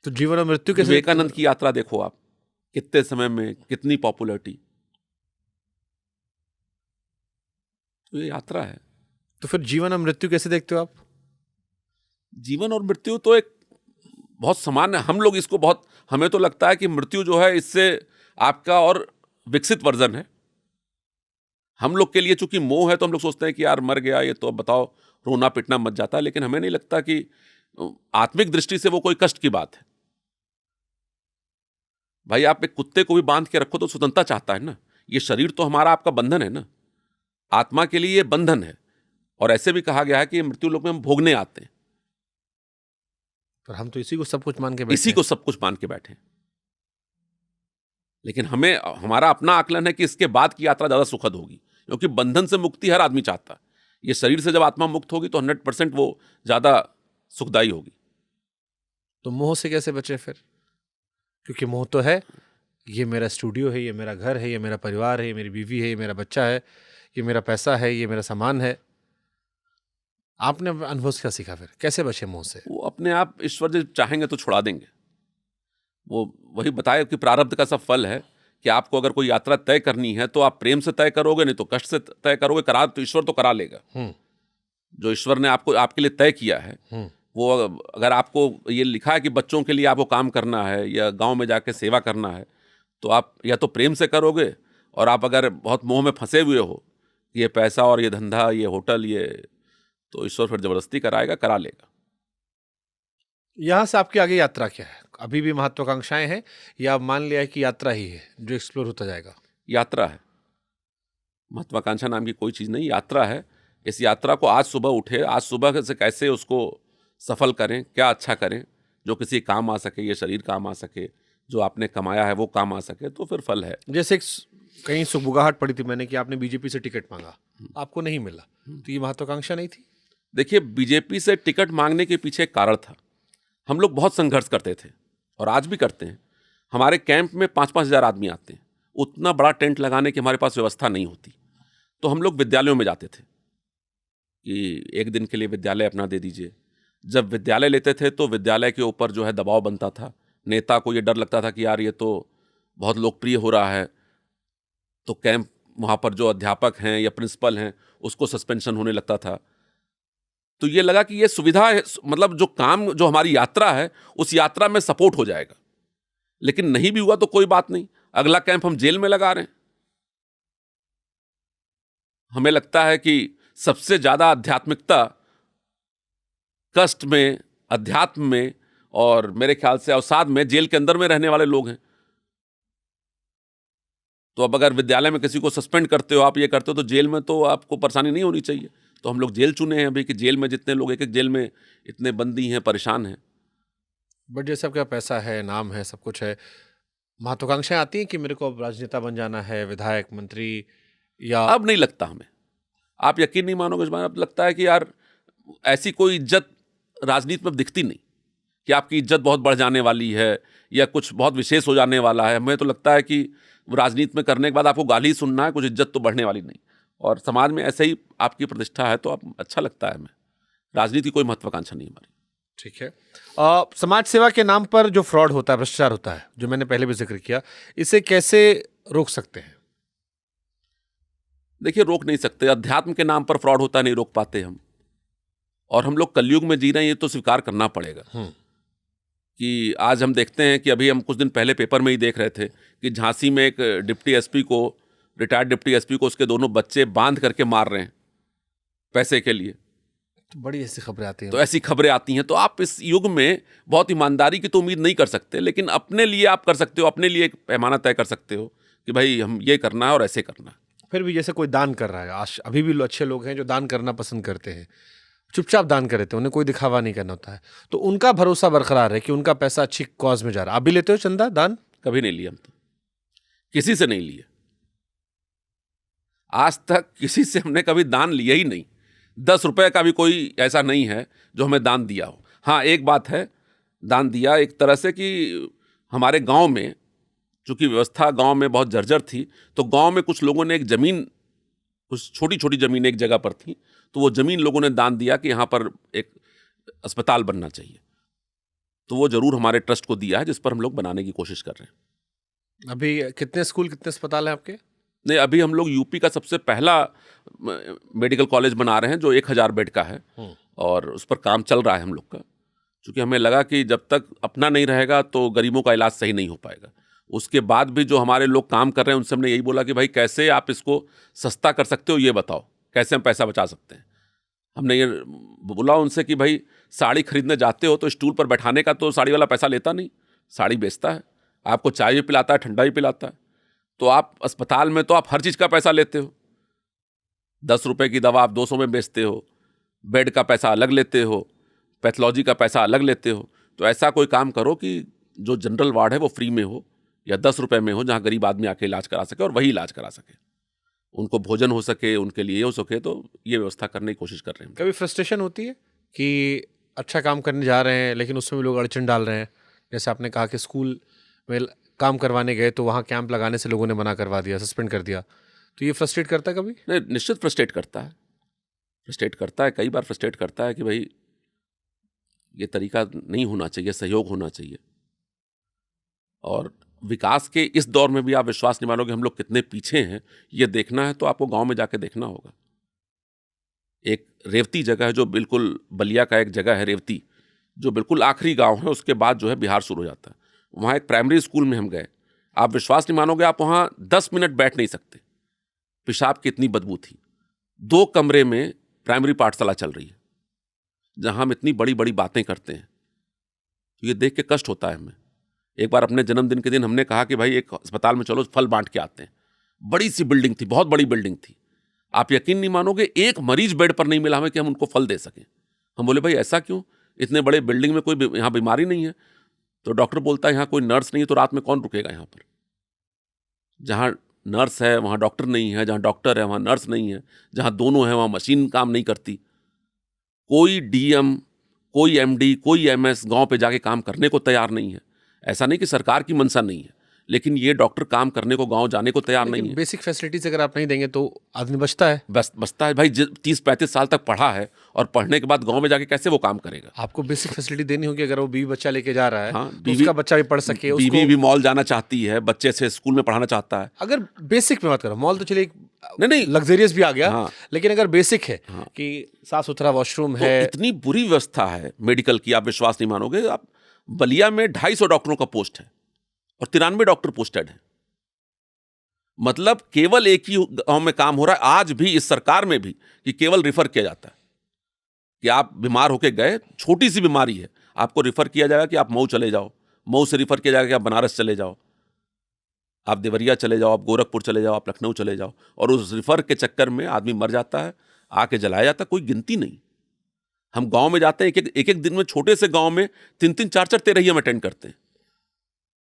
तो जीवन और मृत्यु के विवेकानंद की यात्रा देखो आप, कितने समय में कितनी पॉपुलैरिटी। तो ये यात्रा है। तो फिर जीवन और मृत्यु कैसे देखते हो आप? जीवन और मृत्यु तो एक बहुत समान है। हम लोग इसको बहुत, हमें तो लगता है कि मृत्यु जो है इससे आपका और विकसित वर्जन है। हम लोग के लिए चूंकि मोह है तो हम लोग सोचते हैं कि यार मर गया ये तो अब बताओ रोना पिटना मच जाता है, लेकिन हमें नहीं लगता कि आत्मिक दृष्टि से वो कोई कष्ट की बात है। भाई आप एक कुत्ते को भी बांध के रखो तो स्वतंत्रता चाहता है ना। ये शरीर तो हमारा आपका बंधन है ना, आत्मा के लिए ये बंधन है। और ऐसे भी कहा गया है कि मृत्यु लोक में हम भोगने आते हैं। पर हम तो इसी को सब कुछ मान के बैठे हैं। लेकिन हमें, हमारा अपना आकलन है कि इसके बाद की यात्रा ज्यादा सुखद होगी, क्योंकि बंधन से मुक्ति हर आदमी चाहता है। ये शरीर से जब आत्मा मुक्त होगी तो 100% वो ज्यादा सुखदायी होगी। तो मोह से कैसे बचे फिर? क्योंकि मोह तो है, ये मेरा स्टूडियो है, ये मेरा घर है, ये मेरा परिवार है, ये मेरी बीवी है, ये मेरा बच्चा है, ये मेरा पैसा है, ये मेरा सामान है। आपने अनुभव से क्या सीखा फिर? कैसे बचे मोह से? वो अपने आप ईश्वर जब चाहेंगे तो छुड़ा देंगे। वो वही बताया कि प्रारब्ध का सब फल है कि आपको अगर कोई यात्रा तय करनी है तो आप प्रेम से तय करोगे, नहीं तो कष्ट से तय करोगे। करा तो ईश्वर तो करा लेगा। जो ईश्वर ने आपको आपके लिए तय किया है, वो अगर आपको ये लिखा है कि बच्चों के लिए आपको काम करना है या गांव में जाके सेवा करना है, तो आप या तो प्रेम से करोगे, और आप अगर बहुत मोह में फंसे हुए हो, ये पैसा और ये धंधा, ये होटल, ये, तो ईश्वर फिर जबरदस्ती कराएगा, करा लेगा। यहाँ से आपकी आगे यात्रा क्या है? अभी भी महत्वाकांक्षाएं हैं या आप मान लिया है कि यात्रा ही है जो एक्सप्लोर होता जाएगा? यात्रा है, महत्वाकांक्षा नाम की कोई चीज़ नहीं, यात्रा है। इस यात्रा को आज सुबह उठे, आज सुबह से कैसे उसको सफल करें, क्या अच्छा करें जो किसी काम आ सके, ये शरीर काम आ सके, जो आपने कमाया है वो काम आ सके, तो फिर फल है। जैसे कहीं सुगबुगाहट पड़ी थी मैंने कि आपने बीजेपी से टिकट मांगा, आपको नहीं मिला, तो ये महत्वाकांक्षा नहीं थी? देखिए, बीजेपी से टिकट मांगने के पीछे एक कारण था। हम लोग बहुत संघर्ष करते थे और आज भी करते हैं। हमारे कैंप में 5-5 हज़ार आदमी आते हैं, उतना बड़ा टेंट लगाने की हमारे पास व्यवस्था नहीं होती, तो हम लोग विद्यालयों में जाते थे कि एक दिन के लिए विद्यालय अपना दे दीजिए। जब विद्यालय लेते थे तो विद्यालय के ऊपर जो है दबाव बनता था, नेता को ये डर लगता था कि यार ये तो बहुत लोकप्रिय हो रहा है, तो कैंप वहाँ पर जो अध्यापक हैं या प्रिंसिपल हैं उसको सस्पेंशन होने लगता था। तो ये लगा कि ये सुविधा है, मतलब जो काम, जो हमारी यात्रा है उस यात्रा में सपोर्ट हो जाएगा। लेकिन नहीं भी हुआ तो कोई बात नहीं, अगला कैंप हम जेल में लगा रहे हैं। हमें लगता है कि सबसे ज्यादा आध्यात्मिकता कष्ट में, अध्यात्म में और मेरे ख्याल से अवसाद में जेल के अंदर में रहने वाले लोग हैं। तो अब अगर विद्यालय में किसी को सस्पेंड करते हो, आप ये करते हो, तो जेल में तो आपको परेशानी नहीं होनी चाहिए। तो हम लोग जेल चुने हैं अभी कि जेल में जितने लोग, एक एक जेल में इतने बंदी हैं, परेशान हैं। बट जैसे आपका पैसा है, नाम है, सब कुछ है, महत्वाकांक्षाएं आती हैं कि मेरे को अब राजनेता बन जाना है, विधायक, मंत्री, या अब नहीं लगता हमें। आप यकीन नहीं मानोगे इस बार, अब लगता है कि यार ऐसी कोई इज्जत राजनीति में दिखती नहीं कि आपकी इज्जत बहुत बढ़ जाने वाली है या कुछ बहुत विशेष हो जाने वाला है। हमें तो लगता है कि राजनीति में करने के बाद आपको गाली सुनना है, कुछ इज्जत तो बढ़ने वाली नहीं। और समाज में ऐसे ही आपकी प्रतिष्ठा है तो आप अच्छा लगता है हमें। राजनीति कोई महत्वाकांक्षा नहीं हमारी। ठीक है। समाज सेवा के नाम पर जो फ्रॉड होता है, भ्रष्टाचार होता है, जो मैंने पहले भी जिक्र किया, इसे कैसे रोक सकते हैं? देखिए, रोक नहीं सकते। अध्यात्म के नाम पर फ्रॉड होता है, नहीं रोक पाते हम। और हम लोग कलयुग में जी रहे हैं, ये तो स्वीकार करना पड़ेगा कि आज हम देखते हैं कि अभी हम कुछ दिन पहले पेपर में ही देख रहे थे कि झांसी में एक डिप्टी एसपी को, रिटायर्ड डिप्टी एसपी को, उसके दोनों बच्चे बांध करके मार रहे हैं पैसे के लिए। तो बड़ी ऐसी खबरें आती हैं। तो ऐसी खबरें आती हैं। तो आप इस युग में बहुत ईमानदारी की तो उम्मीद नहीं कर सकते, लेकिन अपने लिए आप कर सकते हो, अपने लिए एक पैमाना तय कर सकते हो कि भाई हम ये करना है और ऐसे करना है। फिर भी जैसे कोई दान कर रहा है, आज अभी भी अच्छे लोग हैं जो दान करना पसंद करते हैं, चुपचाप दान कर देते हैं, उन्हें कोई दिखावा नहीं करना होता है, तो उनका भरोसा बरकरार है कि उनका पैसा अच्छी कॉज में जा रहा है। आप भी लेते हो चंदा, दान? कभी नहीं लिया हम तो, किसी से नहीं लिए। आज तक किसी से हमने कभी दान लिया ही नहीं। 10 रुपए का भी कोई ऐसा नहीं है जो हमें दान दिया हो। हाँ, एक बात है, दान दिया एक तरह से कि हमारे गांव में, चूंकि व्यवस्था गांव में बहुत जर्जर थी, तो गांव में कुछ लोगों ने एक जमीन, कुछ छोटी छोटी जमीन एक जगह पर थी, तो वो जमीन लोगों ने दान दिया कि यहाँ पर एक अस्पताल बनना चाहिए। तो वो जरूर हमारे ट्रस्ट को दिया है, जिस पर हम लोग बनाने की कोशिश कर रहे हैं। अभी कितने स्कूल, कितने अस्पताल हैं आपके? नहीं, अभी हम लोग यूपी का सबसे पहला मेडिकल कॉलेज बना रहे हैं जो 1000 बेड का है, और उस पर काम चल रहा है हम लोग का। क्योंकि हमें लगा कि जब तक अपना नहीं रहेगा तो गरीबों का इलाज सही नहीं हो पाएगा। उसके बाद भी जो हमारे लोग काम कर रहे हैं उनसे हमने यही बोला कि भाई कैसे आप इसको सस्ता कर सकते हो, ये बताओ, कैसे हम पैसा बचा सकते हैं। हमने ये बोला उनसे कि भाई साड़ी खरीदने जाते हो तो स्टूल पर बैठाने का तो साड़ी वाला पैसा लेता नहीं, साड़ी बेचता है, आपको चाय भी पिलाता है, ठंडा भी पिलाता है। तो आप अस्पताल में तो आप हर चीज़ का पैसा लेते हो। 10 रुपए की दवा आप 200 में बेचते हो, बेड का पैसा अलग लेते हो, पैथोलॉजी का पैसा अलग लेते हो। तो ऐसा कोई काम करो कि जो जनरल वार्ड है वो फ्री में हो या 10 रुपए में हो, जहाँ गरीब आदमी आके इलाज करा सके और वही इलाज करा सके, उनको भोजन हो सके, उनके लिए हो सके। तो ये व्यवस्था करने की कोशिश कर रहे हैं। कभी फ्रस्ट्रेशन होती है कि अच्छा काम करने जा रहे हैं लेकिन उसमें भी लोग अड़चन डाल रहे हैं? जैसे आपने कहा कि स्कूल में काम करवाने गए तो वहाँ कैंप लगाने से लोगों ने मना करवा दिया, सस्पेंड कर दिया, तो ये फ्रस्ट्रेट करता है कभी? नहीं, निश्चित फ्रस्ट्रेट करता है, फ्रस्ट्रेट करता है, कई बार फ्रस्ट्रेट करता है कि भाई ये तरीका नहीं होना चाहिए, सहयोग होना चाहिए। और विकास के इस दौर में भी आप विश्वास नहीं मानोगे हम लोग कितने पीछे हैं। ये देखना है तो आपको गांव में जाके देखना होगा। एक रेवती जगह है जो बिल्कुल बलिया का एक जगह है रेवती, जो बिल्कुल आखिरी गांव है, उसके बाद जो है बिहार शुरू हो जाता है। वहाँ एक प्राइमरी स्कूल में हम गए, आप विश्वास नहीं मानोगे, आप वहाँ 10 मिनट बैठ नहीं सकते, पेशाब की इतनी बदबू थी। 2 कमरे में प्राइमरी पाठशाला चल रही है जहाँ हम इतनी बड़ी बड़ी बातें करते हैं, तो ये देख के कष्ट होता है हमें। एक बार अपने जन्मदिन के दिन हमने कहा कि भाई एक अस्पताल में चलो फल बांट के आते हैं। बड़ी सी बिल्डिंग थी, बहुत बड़ी बिल्डिंग थी, आप यकीन नहीं मानोगे, एक मरीज बेड पर नहीं मिला हमें कि हम उनको फल दे सकें। हम बोले भाई ऐसा क्यों, इतने बड़े बिल्डिंग में कोई यहाँ बीमारी नहीं है? तो डॉक्टर बोलता है यहाँ कोई नर्स नहीं है, तो रात में कौन रुकेगा यहाँ पर? जहाँ नर्स है वहाँ डॉक्टर नहीं है, जहाँ डॉक्टर है वहाँ नर्स नहीं है, जहाँ दोनों है वहाँ मशीन काम नहीं करती। कोई डीएम, कोई एमडी, कोई एमएस गांव पे जाके काम करने को तैयार नहीं है। ऐसा नहीं कि सरकार की मंशा नहीं है, लेकिन ये डॉक्टर काम करने को गांव जाने को तैयार नहीं है। बेसिक फैसिलिटीज अगर आप नहीं देंगे तो आदमी बचता है, बचता है भाई। 30-35 साल तक पढ़ा है और पढ़ने के बाद गांव में जाके कैसे वो काम करेगा? आपको बेसिक फैसिलिटी देनी होगी। अगर वो बीवी बच्चा लेके जा रहा है, हाँ, तो उसका बच्चा भी पढ़ सके, बीवी भी मॉल जाना चाहती है, बच्चे से स्कूल में पढ़ाना चाहता है। अगर बेसिक में बात करो, मॉल तो चलिए नहीं लग्जरियस भी आ गया, हाँ, लेकिन अगर बेसिक है कि साफ सुथरा वॉशरूम तो है, इतनी बुरी व्यवस्था है मेडिकल की, आप विश्वास नहीं मानोगे। आप बलिया में 250 डॉक्टरों का पोस्ट है और 93 डॉक्टर पोस्टेड है। मतलब केवल एक ही गांव में काम हो रहा है आज भी, इस सरकार में भी, कि केवल रिफर किया जाता है कि आप बीमार होके गए, छोटी सी बीमारी है, आपको रिफर किया जाएगा कि आप मऊ चले जाओ, मऊ से रिफर किया जाएगा कि आप बनारस चले जाओ, आप देवरिया चले जाओ, आप गोरखपुर चले जाओ, आप लखनऊ चले जाओ। और उस रिफर के चक्कर में आदमी मर जाता है, आके जलाया जाता है, कोई गिनती नहीं। हम गांव में जाते हैं, एक एक दिन में छोटे से गांव में 3-3, 4-4 तेरही हम अटेंड करते हैं।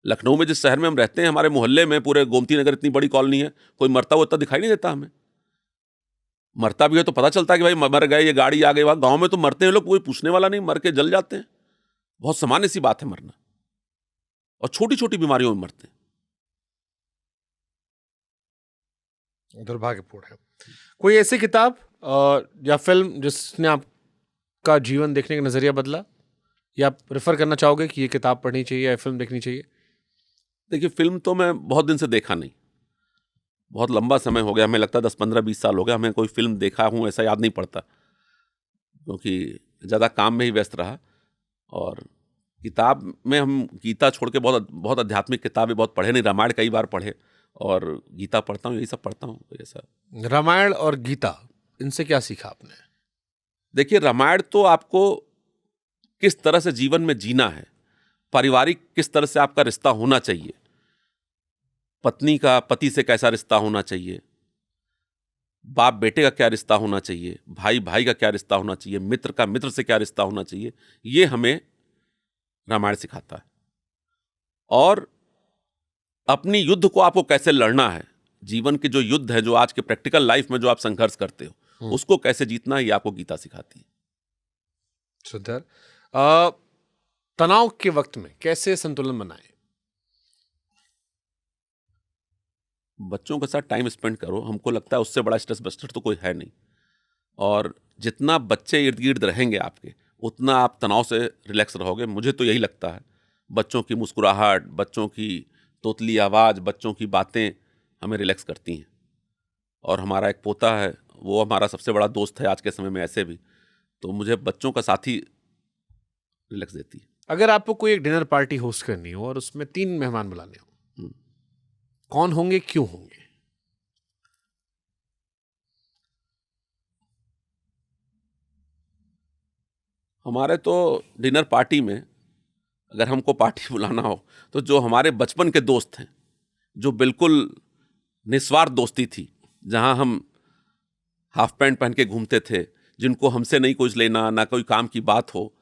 लखनऊ में जिस शहर में हम रहते हैं, हमारे मोहल्ले में पूरे गोमती नगर इतनी बड़ी कॉलोनी है, कोई मरता हुआ इतना दिखाई नहीं देता हमें। मरता भी है तो पता चलता है कि भाई मर गए, ये गाड़ी आ गई। वहां गांव में तो मरते हैं लोग, कोई पूछने वाला नहीं, मर के जल जाते हैं, बहुत सामान्य सी बात है मरना, और छोटी छोटी बीमारियों में मरते हैं। दुर्भाग्यपूर्ण है। कोई ऐसी किताब या फिल्म जिसने आपका जीवन देखने का नजरिया बदला, या आप रेफर करना चाहोगे कि ये किताब पढ़नी चाहिए या फिल्म देखनी चाहिए? देखिए, फिल्म तो मैं बहुत दिन से देखा नहीं, बहुत लंबा समय हो गया, हमें लगता है 10-15-20 साल हो गया हमें कोई फिल्म देखा हूँ ऐसा याद नहीं पड़ता, क्योंकि ज़्यादा काम में ही व्यस्त रहा। और किताब में हम गीता छोड़ के बहुत आध्यात्मिक किताबें बहुत पढ़े नहीं, रामायण कई बार पढ़े और गीता पढ़ता हूँ, यही सब पढ़ता हूँ। तो ऐसा रामायण और गीता, इनसे क्या सीखा आपने? देखिए, रामायण तो आपको किस तरह से जीवन में जीना है, पारिवारिक किस तरह से आपका रिश्ता होना चाहिए, पत्नी का पति से कैसा रिश्ता होना चाहिए, बाप बेटे का क्या रिश्ता होना चाहिए, भाई भाई का क्या रिश्ता होना चाहिए, मित्र का मित्र से क्या रिश्ता होना चाहिए, ये हमें रामायण सिखाता है। और अपनी युद्ध को आपको कैसे लड़ना है, जीवन के जो युद्ध है, जो आज के प्रैक्टिकल लाइफ में जो आप संघर्ष करते हो, उसको कैसे जीतना है, ये आपको गीता सिखाती है। सुंदर। तनाव के वक्त में कैसे संतुलन बनाएं? बच्चों के साथ टाइम स्पेंड करो, हमको लगता है उससे बड़ा स्ट्रेस बस्टर तो कोई है नहीं। और जितना बच्चे इर्द गिर्द रहेंगे आपके, उतना आप तनाव से रिलैक्स रहोगे। मुझे तो यही लगता है, बच्चों की मुस्कुराहट, बच्चों की तोतली आवाज़, बच्चों की बातें हमें रिलैक्स करती हैं। और हमारा एक पोता है, वो हमारा सबसे बड़ा दोस्त है आज के समय में ऐसे भी, तो मुझे बच्चों का साथी रिलैक्स देती है। अगर आपको कोई एक डिनर पार्टी होस्ट करनी हो और उसमें 3 मेहमान बुलाने हो, कौन होंगे, क्यों होंगे? हमारे तो डिनर पार्टी में अगर हमको पार्टी बुलाना हो, तो जो हमारे बचपन के दोस्त हैं, जो बिल्कुल निस्वार्थ दोस्ती थी, जहां हम हाफ पैंट पहन के घूमते थे, जिनको हमसे नहीं कुछ लेना, ना कोई काम की बात हो,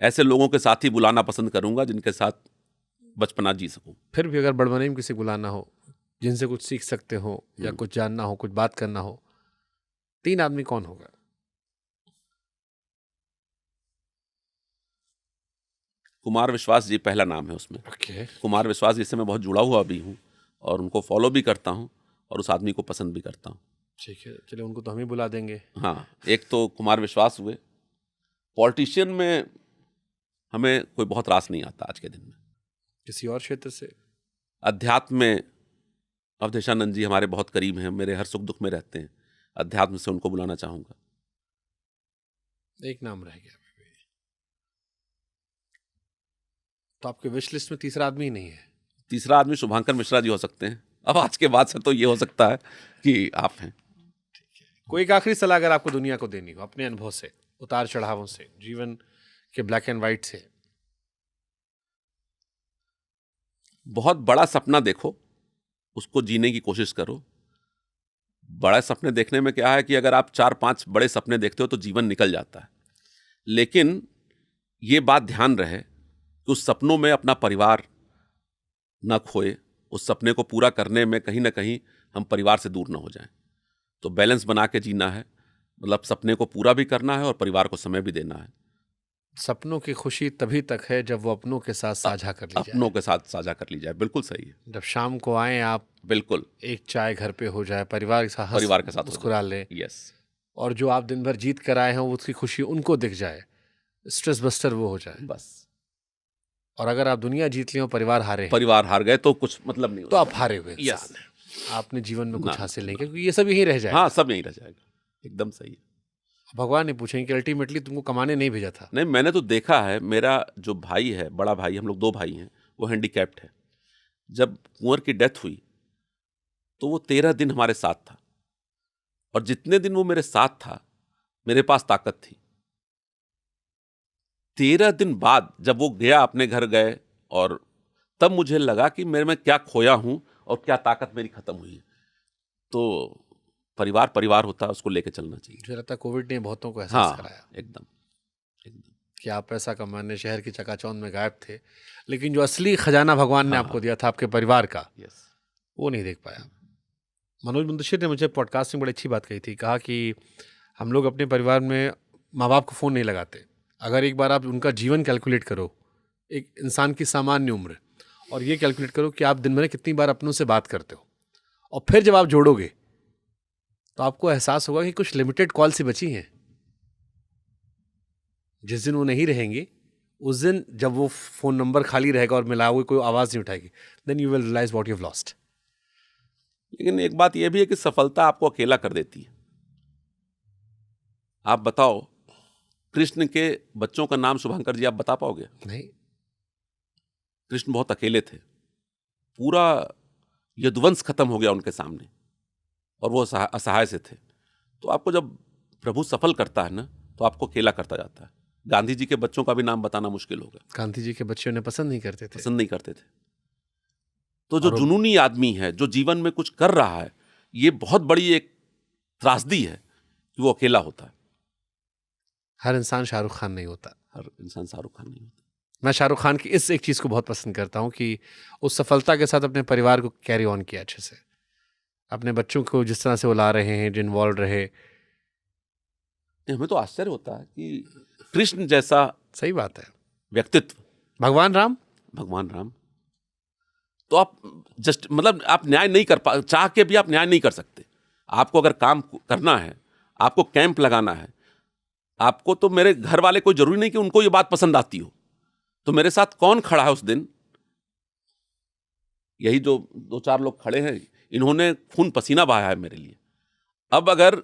ऐसे लोगों के साथ ही बुलाना पसंद करूंगा, जिनके साथ बचपना जी सकूं। फिर भी अगर बड़बनी में किसी को बुलाना हो, जिनसे कुछ सीख सकते हो या कुछ जानना हो, कुछ बात करना हो, 3 आदमी कौन होगा? कुमार विश्वास जी पहला नाम है उसमें। ओके। कुमार विश्वास जी से मैं बहुत जुड़ा हुआ भी हूँ और उनको फॉलो भी करता हूँ और उस आदमी को पसंद भी करता हूँ। ठीक है, चलिए उनको तो हम ही बुला देंगे। हाँ, एक तो कुमार विश्वास हुए। पॉलिटिशियन में हमें कोई बहुत रास नहीं आता आज के दिन में। किसी और क्षेत्र से? अध्यात्म में अवधेशानंद जी हमारे बहुत करीब हैं, मेरे हर सुख दुख में रहते हैं। अध्यात्म से उनको बुलाना चाहूँगा। एक नाम रह गया। तो आपके विश लिस्ट में तीसरा आदमी ही नहीं है? तीसरा आदमी शुभांकर मिश्रा जी हो सकते हैं। अब आज के बाद से तो ये हो सकता है कि आप हैं। कोई एक आखिरी सलाह अगर आपको दुनिया को देनी हो अपने अनुभव से, उतार चढ़ावों से, जीवन के ब्लैक एंड व्हाइट से। बहुत बड़ा सपना देखो, उसको जीने की कोशिश करो। बड़े सपने देखने में क्या है कि अगर आप 4-5 बड़े सपने देखते हो तो जीवन निकल जाता है, लेकिन ये बात ध्यान रहे कि उस सपनों में अपना परिवार न खोए। उस सपने को पूरा करने में कहीं ना कहीं हम परिवार से दूर ना हो जाएं। तो बैलेंस बना के जीना है, मतलब सपने को पूरा भी करना है और परिवार को समय भी देना है। सपनों की खुशी तभी तक है जब वो अपनों के साथ साझा कर ली जाए। अपनों के साथ साझा कर ली जाए, बिल्कुल सही है। जब शाम को आए आप, बिल्कुल एक चाय घर पे हो जाए, परिवार के साथ मुस्कुरा लें, यस। और जो आप दिन भर जीत कर आए हैं उसकी खुशी उनको दिख जाए, स्ट्रेस बस्टर वो हो जाए बस। और अगर आप दुनिया जीत लिए हो, परिवार हारे, परिवार हार गए तो कुछ मतलब नहीं तो आप हारे हुए इंसान हैं। आपने जीवन में कुछ हासिल नहीं किया, क्योंकि ये सब यहीं रह जाएगा। हाँ, सब यहीं रह जाएगा, एकदम सही है। भगवान ने पूछेंगे कि अल्टीमेटली तुमको कमाने नहीं भेजा था। नहीं, मैंने तो देखा है, मेरा जो भाई है, बड़ा भाई, हम लोग 2 भाई हैं, वो हैंडीकैप्ड है। जब कुंवर की डेथ हुई तो वो 13 दिन हमारे साथ था, और जितने दिन वो मेरे साथ था मेरे पास ताकत थी। 13 दिन बाद जब वो गया, अपने घर गए, और तब मुझे लगा कि मेरे में क्या खोया हूं और क्या ताकत मेरी खत्म हुई है। तो परिवार होता है, उसको लेके चलना चाहिए। मुझे लगता है कोविड ने बहुतों को एहसास कराया एकदम कि आप पैसा कमाने शहर की चकाचौंध में गायब थे, लेकिन जो असली खजाना भगवान ने आपको दिया था आपके परिवार का, वो नहीं देख पाया। मनोज मुंतशिर ने मुझे पॉडकास्ट में बड़ी अच्छी बात कही थी। कहा कि हम लोग अपने परिवार में माँ बाप को फ़ोन नहीं लगाते। अगर एक बार आप उनका जीवन कैलकुलेट करो, एक इंसान की सामान्य उम्र, और ये कैलकुलेट करो कि आप दिन भर में कितनी बार अपनों से बात करते हो, और फिर जब आप जोड़ोगे तो आपको एहसास होगा कि कुछ लिमिटेड कॉल सी बची हैं। जिस दिन वो नहीं रहेंगे, उस दिन जब वो फ़ोन नंबर खाली रहेगा और मिलाओगे, कोई आवाज़ नहीं उठाएगी, then you will realise what you have lost. लेकिन एक बात यह भी है कि सफलता आपको अकेला कर देती है। आप बताओ, कृष्ण के बच्चों का नाम शुभांकर जी आप बता पाओगे? नहीं। कृष्ण बहुत अकेले थे, पूरा यदुवंश खत्म हो गया उनके सामने, और वो असहाय से थे। तो आपको जब प्रभु सफल करता है ना, तो आपको अकेला करता जाता है। गांधी जी के बच्चों का भी नाम बताना मुश्किल होगा। गांधी जी के बच्चे उन्हें पसंद नहीं करते थे। तो जो जुनूनी आदमी है, जो जीवन में कुछ कर रहा है, ये बहुत बड़ी एक त्रासदी है कि वो अकेला होता है। हर इंसान शाहरुख खान नहीं होता। मैं शाहरुख खान की इस एक चीज़ को बहुत पसंद करता हूँ कि उस सफलता के साथ अपने परिवार को कैरी ऑन किया अच्छे से, अपने बच्चों को जिस तरह से वो ला रहे हैं, जो इन्वॉल्व रहे। हमें तो आश्चर्य होता है कि कृष्ण जैसा, सही बात है, व्यक्तित्व, भगवान राम, तो आप जस्ट मतलब आप न्याय नहीं कर पा, चाह के भी आप न्याय नहीं कर सकते। आपको अगर काम करना है, आपको कैंप लगाना है, आपको, तो मेरे घर वाले कोई जरूरी नहीं कि उनको ये बात पसंद आती हो, तो मेरे साथ कौन खड़ा है उस दिन? यही जो 2-4 लोग खड़े हैं, इन्होंने खून पसीना बहाया है मेरे लिए। अब अगर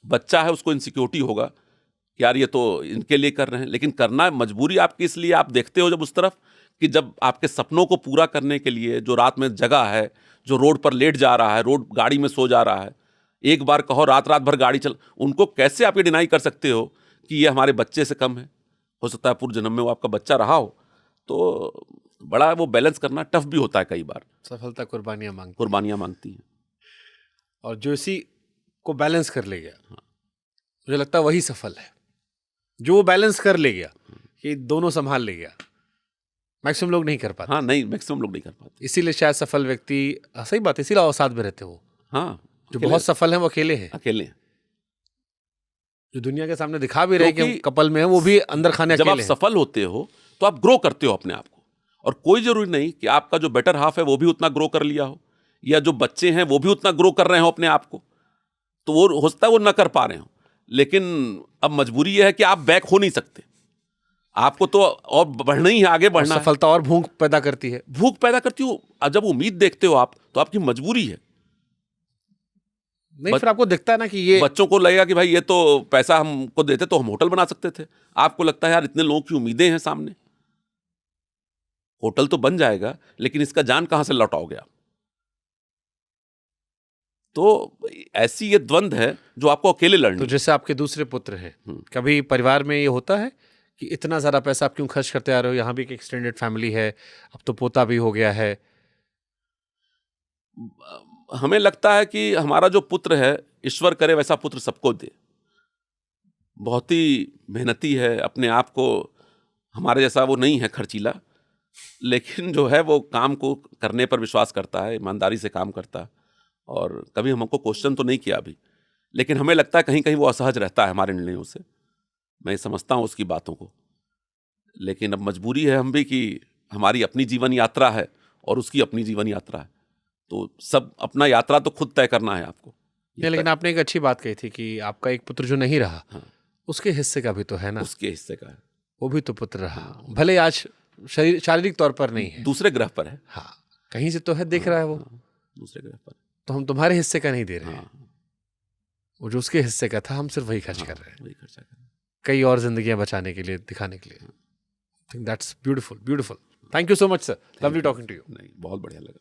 बच्चा है, उसको इनसिक्योरिटी होगा कि यार ये तो इनके लिए कर रहे हैं, लेकिन करना मजबूरी आपकी, इसलिए आप देखते हो जब उस तरफ कि जब आपके सपनों को पूरा करने के लिए जो रात में जगा है, जो रोड पर लेट जा रहा है, रोड गाड़ी में सो जा रहा है, एक बार कहो रात भर गाड़ी चल, उनको कैसे आप ये डिनाई कर सकते हो कि ये हमारे बच्चे से कम है? हो सकता है पूर्व जन्म में वो आपका बच्चा रहा हो। तो बड़ा वो बैलेंस करना टफ भी होता है कई बार। सफलता कुर्बानियां मांगती है। और जो इसी को बैलेंस कर ले गया, मुझे लगता है वही सफल है, जो वो बैलेंस कर ले गया, कि दोनों संभाल ले गया। मैक्सिमम लोग नहीं कर पाते। मैक्सिमम लोग नहीं कर पाते। इसीलिए शायद सफल व्यक्ति, सही बात है, इसीलिए अवसाद में रहते हो। जो बहुत सफल है वो अकेले हैं। जो दुनिया के सामने दिखा भी रहे कि कपल में है, वो भी अंदर खाने अकेले हैं। जब आप सफल होते हो तो आप ग्रो करते हो अपने आप को, और कोई जरूरी नहीं कि आपका जो बेटर हाफ है वो भी उतना ग्रो कर लिया हो, या जो बच्चे हैं वो भी उतना ग्रो कर रहे हो अपने आप को। तो वो हो सकता है वो ना कर पा रहे हो, लेकिन अब मजबूरी ये है कि आप बैक हो नहीं सकते, आपको तो और बढ़ना ही है, आगे बढ़ना है। सफलता और भूख पैदा करती है। जब उम्मीद देखते हो आप, तो आपकी मजबूरी है। नहीं, फिर आपको दिखता है ना कि ये बच्चों को लगेगा कि भाई ये तो पैसा हमको देते तो हम होटल बना सकते थे। आपको लगता है यार इतने लोगों की उम्मीदें हैं सामने, होटल तो बन जाएगा लेकिन इसका जान कहां से लौटाओगे आप? तो ऐसी ये द्वंद है जो आपको अकेले लड़नी तो है। जैसे आपके दूसरे पुत्र हैं, कभी परिवार में ये होता है कि इतना ज़्यादा पैसा आप क्यों खर्च करते आ रहे हो? यहाँ भी एक एक्सटेंडेड फैमिली है, अब तो पोता भी हो गया है। हमें लगता है कि हमारा जो पुत्र है, ईश्वर करे वैसा पुत्र सबको दे। बहुत ही मेहनती है, अपने आप को हमारे जैसा वो नहीं है खर्चीला, लेकिन जो है वो काम को करने पर विश्वास करता है, ईमानदारी से काम करता है और कभी हमको क्वेश्चन तो नहीं किया अभी, लेकिन हमें लगता है कहीं कहीं वो असहज रहता है हमारे निर्णयों से। मैं समझता हूँ उसकी बातों को, लेकिन अब मजबूरी है हम भी कि हमारी अपनी जीवन यात्रा है और उसकी अपनी जीवन यात्रा है, तो सब अपना यात्रा तो खुद तय करना है आपको। नहीं, लेकिन आपने एक अच्छी बात कही थी कि आपका एक पुत्र जो नहीं रहा, हाँ। उसके हिस्से का भी तो है ना, उसके हिस्से का है, वो भी तो पुत्र रहा, भले आज शारीरिक तौर पर नहीं है, दूसरे ग्रह पर है। हाँ, कहीं से तो है, देख रहा है वो, दूसरे ग्रह पर। तो हम तुम्हारे हिस्से का नहीं दे रहे हैं, हाँ, वो जो उसके हिस्से का था हम सिर्फ वही खर्च कर रहे हैं, वही खर्चा कर। कई और जिंदगियां बचाने के लिए, दिखाने के लिए। I think that's beautiful, beautiful. Thank you so much sir, lovely talking to you. नहीं, बहुत बढ़िया लगा।